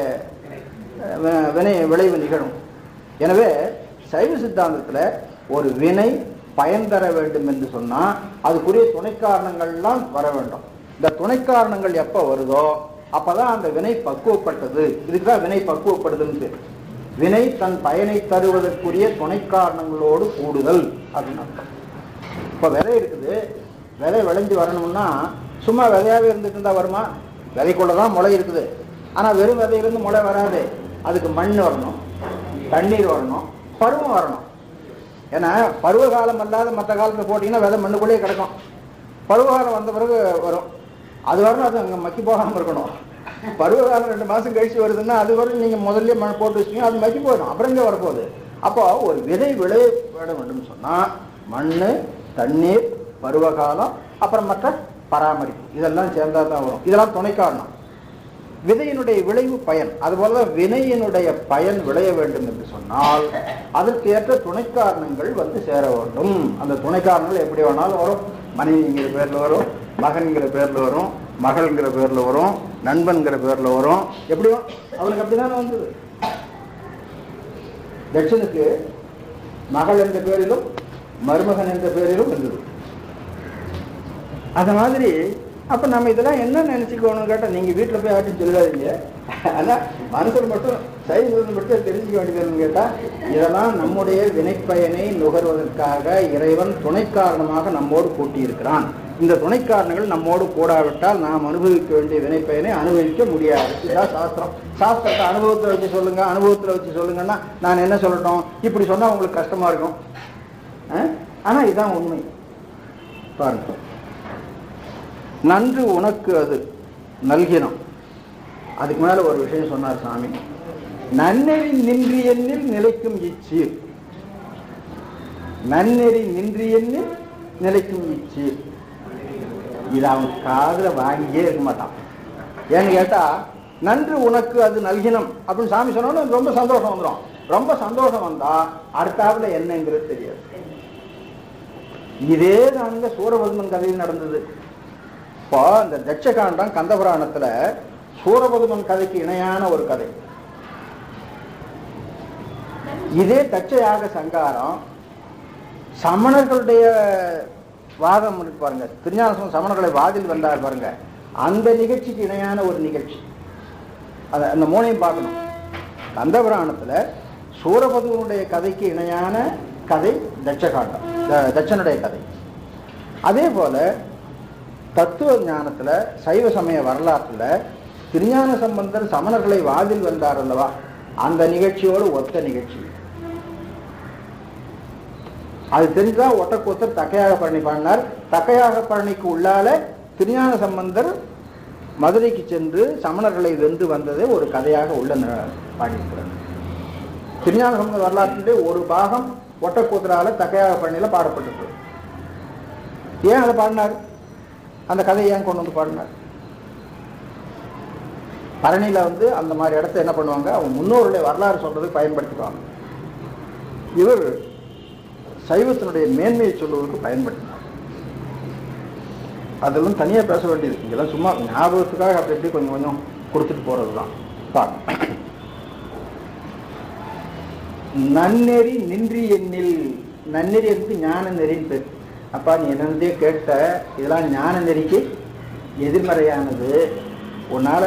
வினை விளைவு நிகழும். எனவே சைவ சித்தாந்தத்துல ஒரு வினை பயன் தர வேண்டும் என்று சொன்னா அதுக்குரிய துணை காரணங்கள்லாம் வர வேண்டும். இந்த துணை காரணங்கள் எப்ப வருதோ அப்பதான் அந்த வினை பக்குவப்பட்டது. இதுக்குதான் வினை பக்குவப்படுதுன்னு. வினை தன் பயனை தருவதற்குரிய துணை காரணங்களோடு கூடுதல் அப்படின்னு அர்த்தம். இப்ப விதை இருக்குது, விதை விளைஞ்சு வரணும்னா சும்மா விதையாவே இருந்துட்டு இருந்தா வருமா? விதைக்குள்ளதான் முளை இருக்குது. ஆனா வெறும் விதையிலிருந்து முளை வராது. அதுக்கு மண் வரணும், தண்ணீர் வரணும், பருவம் வரணும். ஏன்னா பருவ காலம் அல்லாத மற்ற காலத்தில் போட்டிங்கன்னா விதை மண்ணுக்குள்ளேயே கிடக்கும். பருவகாலம் வந்த பிறகு வரும். அது வரணும், அது அங்கே மக்கி போகாமல் இருக்கணும். பருவகாலம் 2 மாதம் கழிச்சு வருதுன்னா அது வரைக்கும் நீங்கள் முதல்ல மண் போட்டு வச்சுக்கீங்க, அது மக்கி போயிடும். அப்புறம் இங்கே வரப்போகுது. அப்போ ஒரு விதை விளைய விட வேண்டும் சொன்னால் மண், தண்ணீர், பருவகாலம், அப்புறம் மற்ற பராமரிப்பு இதெல்லாம் சேர்ந்தா தான் வரும். இதெல்லாம் துணை காரணம். விதையினுடைய விளைவு பயன். அதுபோலதான் வினையினுடைய பயன் விளைய வேண்டும் என்று சொன்னால் அதற்கு ஏற்ற துணை காரணங்கள் வந்து சேர வேண்டும். அந்த துணை காரணங்கள் எப்படி வேணாலும் வரும். மனைவிங்கிற பேர்ல வரும், மகன்கிற பேர்ல வரும், மகள்ங்கிற பேர்ல வரும், நண்பன்கிற பேர்ல வரும். எப்படியோ அவனுக்கு அப்படிதான் வந்தது. தட்சனுக்கு மகள் என்ற பேரிலும் மருமகன் என்ற பேரிலும் இருந்தது. அந்த மாதிரி அப்ப நம்ம இதெல்லாம் என்ன நினைச்சுக்கணும் கேட்டா, நீங்க வீட்டுல போய் ஆட்டி சொல்லாதீங்க. ஆனா மனசுல மட்டும் சைவம் மட்டும் தெரிஞ்சுக்க வேண்டியதுன்னு கேட்டா, இதெல்லாம் நம்முடைய வினைப்பயனை நுகர்வதற்காக இறைவன் துணை காரணமாக நம்மோடு கூட்டியிருக்கிறான். இந்த துணை காரணங்கள் நம்மோடு கூடாவிட்டால் நாம் அனுபவிக்க வேண்டிய வினைப்பயனை அனுபவிக்க முடியாது. இதுதான் சாஸ்திரம். சாஸ்திரத்தை அனுபவத்தில் வச்சு சொல்லுங்க, அனுபவத்தில் வச்சு சொல்லுங்கன்னா நான் என்ன சொல்லட்டும்? இப்படி சொன்னா உங்களுக்கு கஷ்டமா இருக்கும். ஆனா இதுதான் உண்மை. பாருங்க, நன்று உனக்கு அது நல்கினம். அதுக்கு மேல ஒரு விஷயம் சொன்னார் சாமி. நன்னெறி நின்று எண்ணில் நிலைக்கும் இச்சீர். நன்னெறி நின்று எண்ணில் நிலைக்கும் இச்சீர். இது அவன் காதுல வாங்கியே இருக்க மாட்டான். ஏன்னு கேட்டா, நன்று உனக்கு அது நல்கினம் அப்படின்னு சாமி சொன்னோன்னு ரொம்ப சந்தோஷம் வந்துடும். ரொம்ப சந்தோஷம் வந்தா அடுத்தாப்புல என்னங்கிறது தெரியாது. இதே தாங்க சூரபதுமன் கதையில் நடந்தது. இப்போ இந்த தட்சகாண்டம் கந்தபுராணத்துல சூரபதுமன் கதைக்கு இணையான ஒரு கதை. இதே தட்சயாக சங்காரம் சமணர்களுடைய வாதம் பாருங்க, திருஞான சமணர்களை வாதில் வந்தார் பாருங்க, அந்த நிகழ்ச்சிக்கு இணையான ஒரு நிகழ்ச்சி. அதை அந்த மூணையும் பார்க்கணும். கந்தபுராணத்துல சூரபதுமனுடைய கதைக்கு இணையான கதை தட்சகாண்டம், தட்சனுடைய கதை. அதே போல தத்துவ ஞானத்துல சைவ சமய வரலாற்றுல திருஞான சம்பந்தர் சமணர்களை வாதில் வந்தார் அல்லவா, அந்த நிகழ்ச்சியோடு ஒத்த நிகழ்ச்சி. அது தெரிஞ்சுதான் ஒட்டக்கூத்தர் தக்கையாக பழனி பாடினார். தக்கையாக பழனிக்கு உள்ளால திருஞான சம்பந்தர் மதுரைக்கு சென்று சமணர்களை வென்று வந்ததே ஒரு கதையாக உள்ள பாடியிருக்கிறார். திருஞான சம்பந்த வரலாற்றிலே ஒரு பாகம் ஒட்டக்கூத்தரால தக்கையாக பழனியில பாடப்பட்டிருக்கு. ஏன் அதை பாடினார்? அந்த கதையை ஏன் கொண்டு வந்து பாடினார்? பழனியில அந்த மாதிரி இடத்த என்ன பண்ணுவாங்க, அவங்க முன்னோருடைய வரலாறு சொல்றதுக்கு பயன்படுத்திக்குவாங்க. இவர் சைவத்தினுடைய மேன்மையை சொல்வதற்கு பயன்படுத்தினார். அதெல்லாம் தனியா பேச வேண்டியது. இதெல்லாம் சும்மா ஞாபகத்துக்காக அப்படி எப்படி கொஞ்சம் கொஞ்சம் கொடுத்துட்டு போறதுதான். நன்னெறி நின்றி எண்ணில். நன்னெறி என்று ஞான நெறின்னு பேர். அப்பா நீ என்னதே கேட்ட, இதெல்லாம் ஞான நெறிக்கு எதிர்மறையானது. உன்னால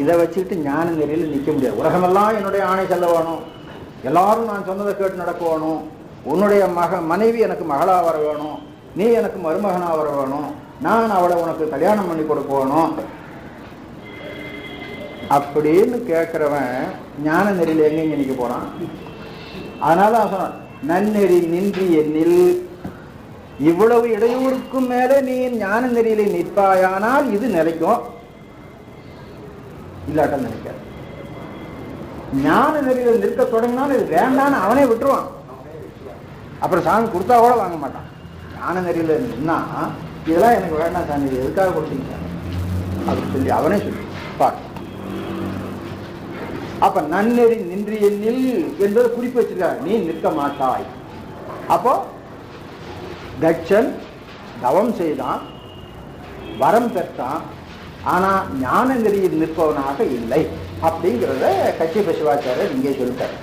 இதை வச்சுக்கிட்டு ஞான நெறியில் நிற்க முடியாது. உலகமெல்லாம் என்னுடைய ஆணை செல்ல வேணும், எல்லாரும் நான் சொன்னதை கேட்டு நடக்க வேணும், உன்னுடைய மனைவி எனக்கு மகளா வர வேணும், நீ எனக்கு மருமகனா வர வேணும், நான் அவளை உனக்கு கல்யாணம் பண்ணி கொடுக்க வேணும் அப்படின்னு கேட்கிறவன் ஞான நெறியில் எங்க நிற்க போறான்? அதனால சொன்னான், நன்னெறி நின்றி எண்ணில். இவ்வளவு இடையூறுக்கும் மேலே நீ ஞான நெறியில நிற்பாயானால் இது நிலைக்கும், இல்லாட்ட நினைக்காது. ஞான நெறியில நிற்க தொடங்கினாலும் இது வேண்டான்னு அவனே விட்டுருவான். அப்புறம் சாமி கொடுத்தா கூட வாங்க மாட்டான். ஞான நெறியில நின்னா இதெல்லாம் எனக்கு வேண்டாம் சாமி, இது எதுக்காக கொடுத்தீங்க அப்படின்னு சொல்லி அவனே சொல்லி பாரு. அப்ப நன்னெறி நின்று எண்ணில் என்பதை குறிப்பு வச்சிருக்காரு, நீ நிற்க மாட்டாய். அப்போ தட்சன் தவம் செய்தான், வரம் பெற்றான், ஆனா ஞான நெறியில் நிற்பவனாக இல்லை அப்படிங்கிறத கச்சியப்ப சிவாச்சாரியர் இங்கே சொல்லிட்டார்.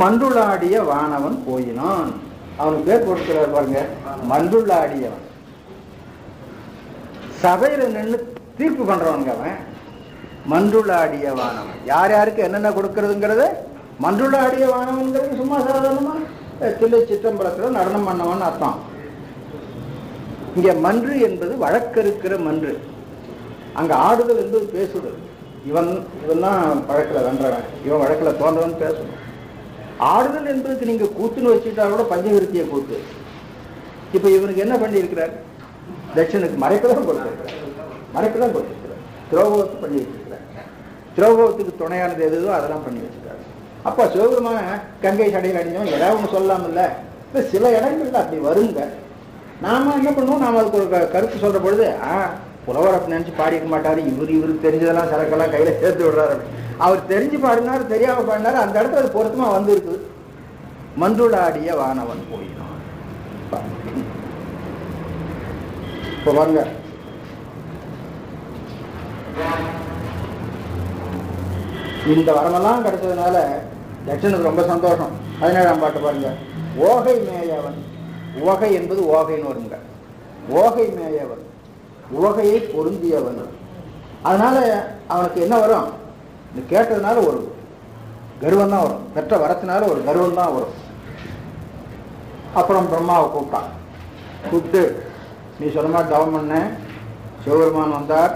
மன்றுளாடிய வானவன் போயினான். அவனுக்கு பேர் கொடுக்கிறார் பாருங்க, மன்றுளாடியவன். சபையில நின்று தீர்ப்பு பண்றவனுங்க அவன். மன்றுளாடிய வானவன் யார் யாருக்கு என்னென்ன கொடுக்கறதுங்கிறத. மன்றுளாடிய வானவன்கிறது சும்மா சாதாரணமா தில்லை சிற்றம்பலத்தில் நடனம் பண்ணவன் அர்த்தம். இங்க மன்று என்பது வழக்கறுக்கிற மன்று. அங்க ஆடுதல் என்பது பேசுதல். இவன் தான் வழக்கில் வென்றவன், இவன் வழக்கில் தோன்றவன் பேசணும். ஆடுதல் என்பதுக்கு நீங்க கூத்துன்னு வச்சுட்டா கூட பஞ்சவிருத்திய கூத்து. இப்ப இவனுக்கு என்ன பண்ணி இருக்கிறார்? தட்சனுக்கு மறைக்கதான் கொடுத்திருக்கிறார், மறைக்கதான் கொடுத்திருக்கிறார். திரோகத்தை பண்ணி வச்சிருக்கிறார். திரோகத்துக்கு துணையானது எதுவோ அதெல்லாம் பண்ணி வச்சிருக்காரு. அப்ப சிவபெருமான கங்கை சடையில் அணிஞ்சவன் ஏதாவது ஒன்று சொல்லலாம் இல்ல. சில இடங்கள்ல அப்படி வருங்க. நாம என்ன பண்ணுவோம், நாம அதுக்கு ஒரு கருத்து சொல்ற பொழுது புலவர் அப்படி நினைச்சு பாடிக்க மாட்டாரு, இவருக்கு தெரிஞ்சதெல்லாம் சரக்கெல்லாம் கையில சேர்த்து விடுறாரு. அவர் தெரிஞ்சு பாடினாரு, தெரியாம பாடினாரு, அந்த இடத்துல அது பொருத்தமா வந்து இருக்குது. மன்றுளாடிய வானவன் போயினான். இப்ப பாருங்க, இந்த வரமெல்லாம் கிடைச்சதுனால தட்சனுக்கு ரொம்ப சந்தோஷம். 17ஆம் பாட்டு பாருங்க. ஓகை மேயவன். ஓகை என்பது ஓகைன்னு வருங்க. ஓகை மேயவன், உவகையை பொருந்தியவன். அதனால அவனுக்கு என்ன வரும்? இது கேட்டதுனால ஒரு கர்வம் தான் வரும், பெற்ற வரத்தினால ஒரு கர்வம் தான் வரும். அப்புறம் பிரம்மாவை கூப்பிட்டான். கூப்பிட்டு, நீ சொன்ன மாதிரி தவம் பண்ண, சிவபெருமான் வந்தார்,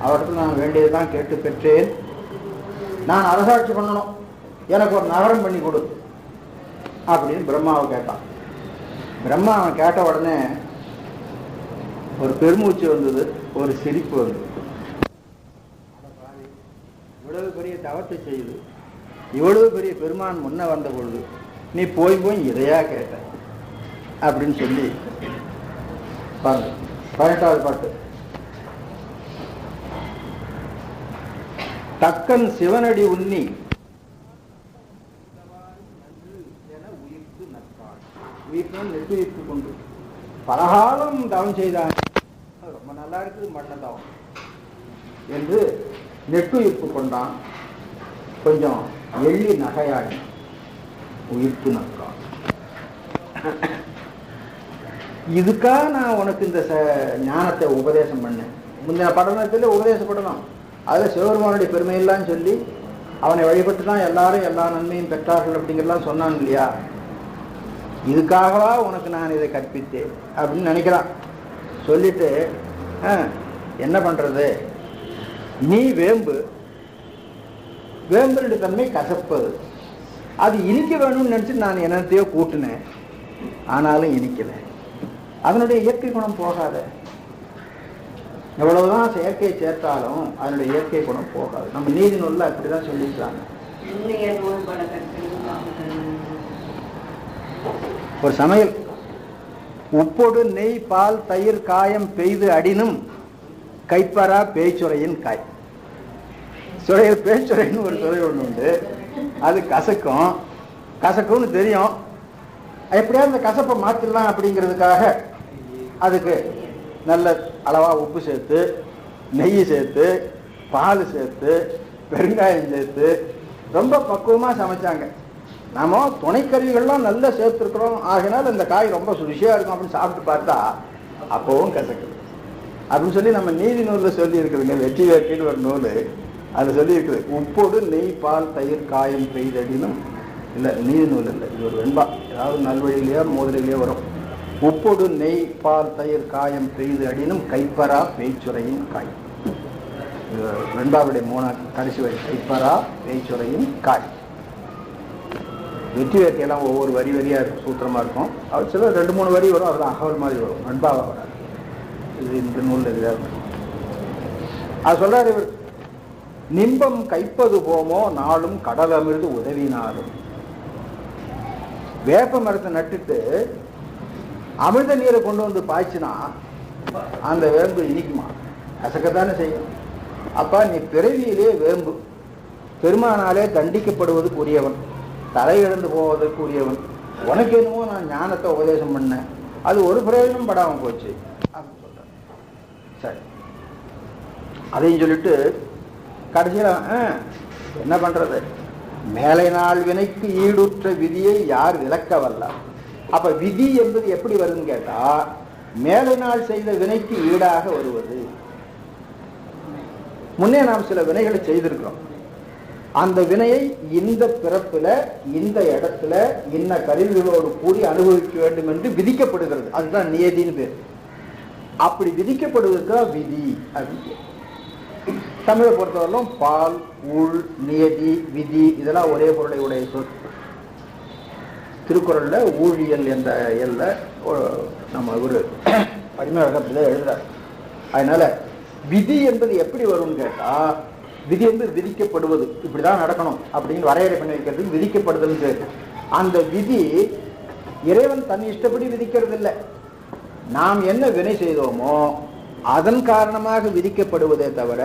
அவர்கிட்ட நான் வேண்டியதுதான் கேட்டு பெற்றேன், நான் அரசாட்சி பண்ணணும், எனக்கு ஒரு நகரம் பண்ணி கொடு அப்படின்னு பிரம்மாவை கேட்டான். பிரம்மா அவன் கேட்ட உடனே ஒரு பெருமூச்சு வந்தது, ஒரு சிரிப்பு வந்தது. இவ்வளவு பெரிய தவத்தை செய்து இவ்வளவு பெரிய பெருமான் முன்ன வந்த பொழுது நீ போய் போய் இதையா கேட்ட அப்படின்னு சொல்லி பாருங்க. 18வது பாட்டு. தக்கன் சிவனடி உண்ணி உயிர்ப்பு நெட்டுயிர்ப்பு கொண்டு பலகாலம் தவம் செய்தான், ரொம்ப நல்லா இருக்குது மண்ண தவம் என்று நெட்டுயிர்ப்பு கொண்டான். கொஞ்சம் எள்ளி நகையாடி உயிர்ப்பு நக்கான். இதுக்காக நான் உனக்கு இந்த ஞானத்தை உபதேசம் பண்ணேன். முந்தின படனத்தில் உபதேசப்படணும். அதில் சிவபெருமானுடைய பெருமையெல்லாம் சொல்லி அவனை வழிபட்டு தான் எல்லாரும் எல்லா நன்மையும் பெற்றார்கள் அப்படிங்கிறலாம் சொன்னான் இல்லையா? இதுக்காகவா உனக்கு நான் இதை கற்பித்தேன் அப்படின்னு நினைக்கிறான். சொல்லிட்டு என்ன பண்றது, நீ வேம்பு, வேம்புடைய தன்மை கசப்பது, அது இனிக்க வேணும்னு நினைச்சு நான் என்னத்தையோ கூட்டினேன், ஆனாலும் இனிக்கல. அதனுடைய இயற்கை குணம் போகாத. எவ்வளவுதான் செயற்கையை சேர்த்தாலும் அதனுடைய இயற்கை குணம் போகாது. நம்ம நீதி நூல்ல அப்படிதான் சொல்லிக்கிறாங்க. ஒரு சமையல் உப்போடு நெய் பால் தயிர் காயம் பெய்து அடினும் கைப்பறா பேய்ச்சுரையின் காய். சுரையில் பேய்ச்சுரைன்னு ஒரு சுரை ஒன்று உண்டு. அது கசக்கும், கசக்கும்னு தெரியும். எப்படியாவது இந்த கசப்பை மாற்றிடலாம் அப்படிங்கிறதுக்காக அதுக்கு நல்ல அளவா உப்பு சேர்த்து, நெய் சேர்த்து, பால் சேர்த்து, பெருங்காயம் சேர்த்து ரொம்ப பக்குவமா சமைச்சாங்க. நாம துணைக்கருவிகள்லாம் நல்லா சேர்த்துருக்குறோம், ஆகினால் இந்த காய் ரொம்ப ருசியா இருக்கும் அப்படின்னு சாப்பிட்டு பார்த்தா அப்பவும் கசக்குது அப்படின்னு சொல்லி நம்ம நீதி நூலில் சொல்லி இருக்குதுங்க. வெற்றி வேட்கைன்னு ஒரு நூல், அது சொல்லி இருக்குது. உப்போடு நெய் பால் தயிர் காயம் பெய்தடினும், இல்லை நீதி நூல் இல்லை, இது ஒரு வெண்பா, ஏதாவது நல்வழியிலேயோ மோதலிலேயோ வரும். உப்போடு நெய் பால் தயிர் காயம் பெய்து அடினும் கைப்பறா பேய்ச்சுரையின் காய். வெண்பாவுடைய 3 கடைசி வரி, கைப்பறா பேய்ச்சுரையின் காய். வெற்றி வேட்கையெல்லாம் ஒவ்வொரு வரி வரியா இருக்கும், சூத்திரமா இருக்கும். அவர் சில 2-3 வரி வரும், அதெல்லாம் அகவல் மாதிரி வரும், வெண்பாவா வராது. இது இந்த நூல் எதிராக அது சொல்றாரு இவர். நிம்பம் கைப்பது போமோ நாளும் கடல் அமிர்து உதவினாலும். வேப்ப மரத்தை நட்டுட்டு அமிர்த நீரை கொண்டு வந்து பாய்ச்சினா அந்த வேம்பு இனிக்குமா? கசக்கத்தானே செய்யும். அப்ப நீ பிறவியிலே வேம்பு, பெருமானாலே தண்டிக்கப்படுவதற்குரியவன், தலையிழந்து போவதற்குரியவன். உனக்கு என்னமோ நான் ஞானத்தை உபதேசம் பண்ணேன், அது ஒரு பிரயோஜனம் படாமல் போச்சு அப்படின்னு சொல்றேன். சரி, அதையும் சொல்லிட்டு கடைசியில் என்ன பண்றது, மேலை நாள் வினைக்கு ஈடுற்ற விதியை யார் விலக்க வல்லார். அப்ப விதி என்பது எப்படி வருதுன்னு கேட்டா, மேலை நாள் செய்த வினைக்கு ஈடாக வருவது. முன்னே நாம் சில வினைகளை செய்திருக்கிறோம், அந்த வினையை இந்த பிறப்புல இந்த இடத்துல இன்ன கருவிகளோடு கூடி அனுபவிக்க வேண்டும் என்று விதிக்கப்படுகிறது. அதுதான் நியதின்னு பேர். அப்படி விதிக்கப்படுவதற்கு விதி அப்படின்னு. தமிழை பொறுத்தவரையிலும் பால், ஊழ், நியதி, விதி இதெல்லாம் ஒரே பொருளை உடைய சொல். திருக்குறள்ல ஊழியல் என்ற எல்ல நம்ம ஒரு பரிமேகத்தில் எழுதுறார். அதனால விதி என்பது எப்படி வரும்னு கேட்டா, விதி என்பது விதிக்கப்படுவது, இப்படிதான் நடக்கணும் அப்படின்னு வரையறை பண்ணி வைக்கிறதுக்கு விதிக்கப்படுதல் பேர். அந்த விதி இறைவன் தன் இஷ்டப்படி விதிக்கிறது இல்லை. நாம் என்ன வினை செய்தோமோ அதன் காரணமாக விதிக்கப்படுவதே தவிர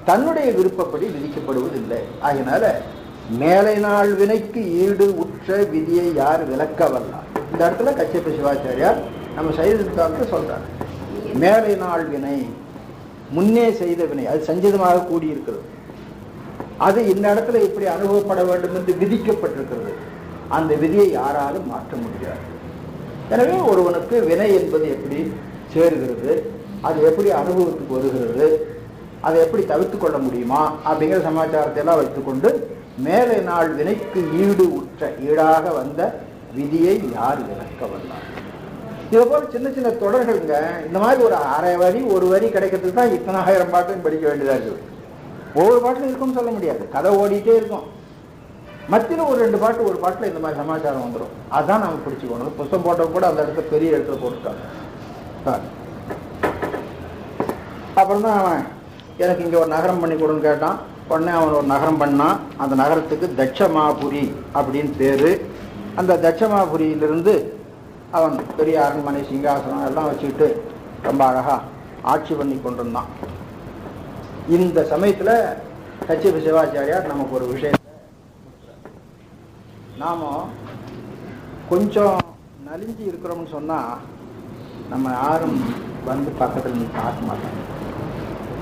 தன்னுடைய விருப்பப்படி விதிக்கப்படுவதில்லை. ஆகினால மேலை நாள் வினைக்கு ஈடு உற்ற விதியை யார் விலக்க வரலாம். இந்த இடத்துல கச்சியப்ப சிவாச்சாரியார் நம்ம சைவ சித்தாந்தத்தை சொல்றார். மேலை நாள் வினை, முன்னே செய்த வினை, அது சஞ்சிதமாக கூடியிருக்கிறது, அது இந்த இடத்துல இப்படி அனுபவப்பட வேண்டும் என்று விதிக்கப்பட்டிருக்கிறது. அந்த விதியை யாராலும் மாற்ற முடியாது. எனவே ஒருவனுக்கு வினை என்பது எப்படி சேருகிறது, அது எப்படி அனுபவத்துக்கு வருகிறது, அதை எப்படி தவிர்த்து கொள்ள முடியுமா அப்படிங்கிற சமாச்சாரத்தை எல்லாம் வைத்துக்கொண்டு மேலை நாள் வினைக்கு ஈடு உற்ற ஈடாக வந்த விதியை யார் விலக்க வந்தார். இது போல சின்ன சின்ன தொடர்களுங்க. இந்த மாதிரி ஒரு அரை வரி ஒரு வரி கிடைக்கிறதுக்கு தான் இத்தனை 1000 பாட்டையும் படிக்க வேண்டியதாக இருக்குது. ஒவ்வொரு பாட்டிலும் இருக்கும்னு சொல்ல முடியாது, கதை ஓடிட்டே இருக்கும். மத்தியில் ஒரு 2 பாட்டு ஒரு பாட்டில் இந்த மாதிரி சமாச்சாரம் வந்துடும். அதுதான் நம்ம பிடிச்சிக்கணும். புத்தகம் போட்டவங்க கூட அந்த இடத்துல பெரிய இடத்துல போட்டுட்டாங்க. அப்புறம் தான் அவன் எனக்கு இங்கே ஒரு நகரம் பண்ணி கொடுன்னு கேட்டான். உடனே அவன் ஒரு நகரம் பண்ணான். அந்த நகரத்துக்கு தட்சமாபுரி அப்படின்னு பேர். அந்த தட்சமாபுரியிலிருந்து அவன் பெரிய அரண்மனை சிங்காசனம் எல்லாம் வச்சுக்கிட்டு ரொம்ப அழகாக ஆட்சி பண்ணி கொண்டிருந்தான். இந்த சமயத்தில் கச்சிப சிவாச்சாரியார் நமக்கு ஒரு விஷயத்தை, நாம் கொஞ்சம் நலிஞ்சு இருக்கிறோம்னு சொன்னால் நம்ம யாரும் வந்து பக்கத்தில் பார்க்க மாட்டாங்க.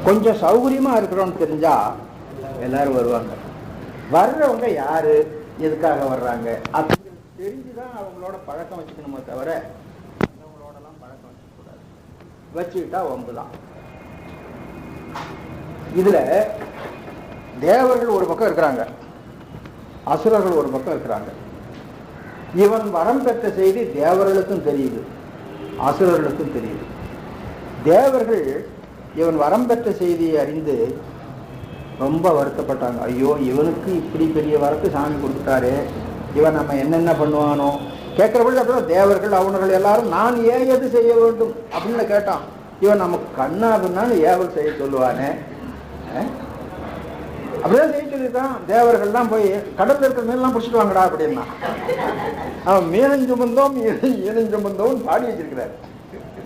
கொஞ்சம் சௌகரியமாக இருக்கிறோம்னு தெரிஞ்சால் எல்லாரும் வருவாங்க. வர்றவங்க யார், எதுக்காக வர்றாங்க அப்படிங்கிறது தெரிஞ்சுதான் அவங்களோட பழக்கம் வச்சுக்கணுமே தவிர அவங்களோடலாம் பழக்கம் வச்சுக்கூடாது. வச்சுக்கிட்டா வம்பு தான். இதில் தேவர்கள் ஒரு பக்கம் இருக்கிறாங்க, அசுரர்கள் ஒரு பக்கம் இருக்கிறாங்க. இவன் வரம் பெற்ற செய்தி தேவர்களுக்கும் தெரியுது, அசுரர்களுக்கும் தெரியுது. தேவர்கள் இவன் வரம் பெற்ற செய்தியை அறிந்து ரொம்ப வருத்தப்பட்டாங்க. ஐயோ, இவனுக்கு இப்படி பெரிய வரத்து சாமி கொடுத்துட்டாரு, இவன் நம்ம என்னென்ன பண்ணுவானோ கேட்குறபடி. அப்புறம் தேவர்கள் அவனர்கள் எல்லாரும் நான் ஏன் எது செய்ய வேண்டும் அப்படின்னு கேட்டான். இவன் நமக்கு கண்ணா பின்னான்னு ஏவல் செய்ய சொல்லுவானே, அப்படிதான் செய்ய சொல்லியிருக்கான். தேவர்கள்லாம் போய் கடலில் இருக்கிற மீன்லாம் பிடிச்சிட்டு வாங்கடா அப்படின்னா அவன் மீனஞ்சுமந்தோம் ஈனஞ்சுமந்தோம் பாடி வச்சிருக்கிறார்.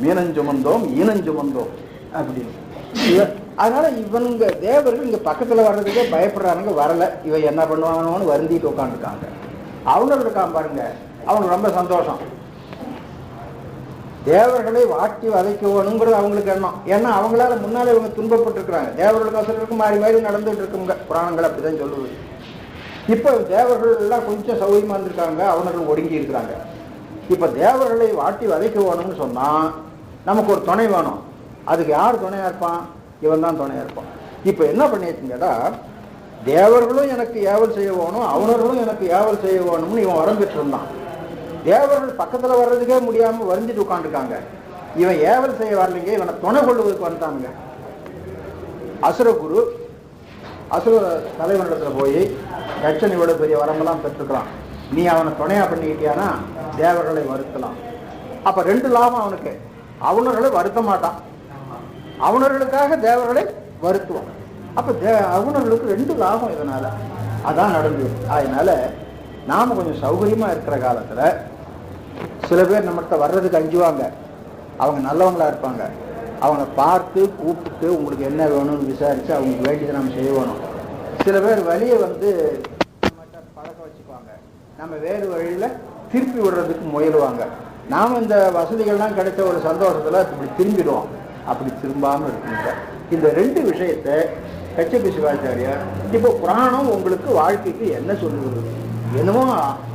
மீனஞ்சுமந்தோம் ஈனஞ்சுமந்தோம் அப்படின்னு. அதனால இவனுங்க தேவர்கள் இங்க பக்கத்துல வர்றதுக்கே பயப்படுறானுங்க, வரல. இவன் என்ன பண்ணுவானோன்னு வருந்திட்டு உட்காந்துருக்காங்க. அவனோட இருக்கான் பாருங்க, அவனுக்கு ரொம்ப சந்தோஷம். தேவர்களை வாட்டி வதைக்கணுங்கிறது அவங்களுக்கு எண்ணம். ஏன்னா அவங்களால முன்னாலே இவங்க துன்பப்பட்டிருக்கிறாங்க. தேவர்களுக்கு அசுரருக்கு மாறி மாறி நடந்துட்டு இருக்குங்க. புராணங்கள் அப்படிதான் சொல்லுது. இப்போ தேவர்கள் எல்லாம் கொஞ்சம் சௌகரியமா இருந்திருக்காங்க, அவனர்கள் ஒடுங்கி இருக்கிறாங்க. இப்ப தேவர்களை வாட்டி வதைக்க வேணும்னு சொன்னா நமக்கு ஒரு துணை வேணும். அதுக்கு யார் துணையா இருப்பான்? இவன் தான் துணையா இருப்பான். இப்ப என்ன பண்ணியாச்சுன்னு கேட்டா, தேவர்களும் எனக்கு ஏவல் செய்ய வேணும், அவனர்களும் எனக்கு ஏவல் செய்ய வேணும்னு இவன் வரம் பெற்றிருந்தான். தேவர்கள் பக்கத்துல வர்றதுக்கே முடியாம வரைஞ்சிட்டு உட்காந்துருக்காங்க. இவன் ஏவல் செய்ய வரலைங்க, இவனை துணை கொள்வதற்கு வந்துட்டானுங்க. அசுரகுரு அசுர தலைவனிடத்துல போய், யட்சன் இவ்வளவு பெரிய வரமெல்லாம் பெற்றுக்கிறான், நீ அவனை துணையா பண்ணிக்கிட்டியானா தேவர்களை வருத்தலாம். அப்ப ரெண்டு லாபம் அவனுக்கு. அவனர்களை வருத்த மாட்டான், அவனர்களுக்காக தேவர்களை வருத்துவான். அப்ப அவனர்களுக்கு ரெண்டு லாபம் இதனால. அதான் நடந்தது. அதனால நாம கொஞ்சம் சௌகரியமா இருக்கிற காலத்துல சில பேர் நம்மகிட்ட வர்றதுக்கு அஞ்சுவாங்க. அவங்க நல்லவங்களா இருப்பாங்க. அவங்கள பார்த்து கூப்பிட்டு உங்களுக்கு என்ன வேணும்னு விசாரிச்சு அவங்களுக்கு வேண்டியதை நம்ம செய்யணும். சில பேர் வழியை நம்மகிட்ட பழக்க வச்சுக்குவாங்க, நம்ம வேறு வழியில திருப்பி விடுறதுக்கு முயலுவாங்க. நாம இந்த வசதிகள்லாம் கிடைச்ச ஒரு சந்தோஷத்துல இப்படி திரும்பிடுவோம். அப்படி திரும்பாம இருக்குங்க. இந்த ரெண்டு விஷயத்தை கச்சிப சிவாச்சாரியார் இப்போ புராணம் உங்களுக்கு வாழ்க்கைக்கு என்ன சொல்லுகிறது, என்னமோ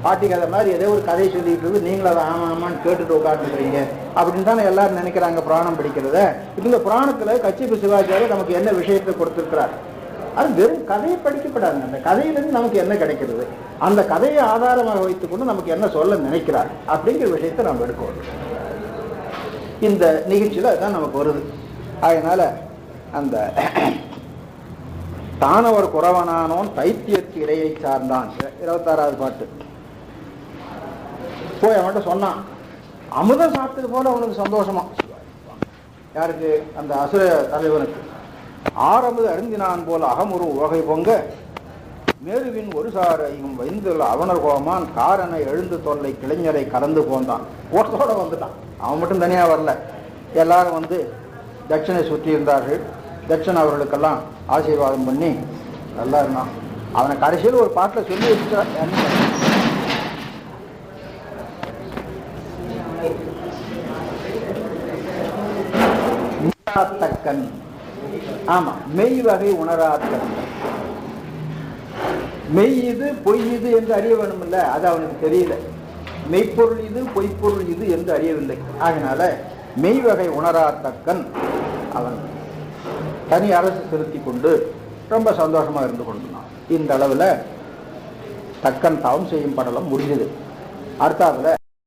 பாட்டி கதை மாதிரி ஏதோ ஒரு கதையை சொல்லிட்டு இருக்கு, நீங்களும் அதை ஆமா ஆமான்னு கேட்டுட்டு உட்காந்துருக்கீங்க அப்படின்னு தானே எல்லாரும் நினைக்கிறாங்க புராணம் படிக்கிறத. இந்த புராணத்துல கச்சிப சிவாச்சாரியர் நமக்கு என்ன விஷயத்தை கொடுத்திருக்கிறார், அது வெறும் கதையை படிக்கப்படாதுங்க. அந்த கதையிலிருந்து நமக்கு என்ன கிடைக்கிறது, அந்த கதையை ஆதாரமாக வைத்துக்கொண்டு நமக்கு என்ன சொல்ல நினைக்கிறார் அப்படிங்கிற விஷயத்தை நம்ம எடுக்கணும். இந்த நிகழ்ச்சியில் அதுதான் நமக்கு வருது. அதனால அந்த தானவர் குறவனானோன் தைத்தியற்கு இடையை சார்ந்தான் 26வது பாட்டு. போய் அவன்கிட்ட சொன்னான், அமுதம் சாப்பிட்டது போல அவனுக்கு சந்தோஷமா. யாருக்கு? அந்த அசுர தலைவனுக்கு. ஆரம்பது அருந்தினான் போல அகமுறு உவகை பொங்க மேருவின் ஒரு சாரையும் வைந்துள்ள அவனர் கோமான் காரனை எழுந்து தொல்லை கிளைஞரை கலந்து போந்தான். ஓட்டத்தோட வந்துட்டான். அவன் மட்டும் தனியா வரல, எல்லாரும் தட்சனை சுற்றி இருந்தார்கள். தட்சன் அவர்களுக்கெல்லாம் ஆசீர்வாதம் பண்ணி நல்லா இருந்தான். அவனை கடைசியில் ஒரு பாட்டில் சொல்லி வச்சுட்டான். உணராத்தக்கன். ஆமா, மெய் வகை உணராத்தக்கன். மெய் இது பொய் இது என்று அறிய வேணும் இல்ல, அது அவனுக்கு தெரியல. மெய்ப்பொருள் இது பொய்ப்பொருள் இது என்று அறியவில்லை. அதனால மெய் வகை உணராத்தக்கன் அவன் தனி அரசு செலுத்தி கொண்டு ரொம்ப சந்தோஷமா இருந்து கொண்டான். இந்த அளவுல தக்கன் தவம் செய்யும் படலம் முடிஞ்சது. அடுத்தாப்புல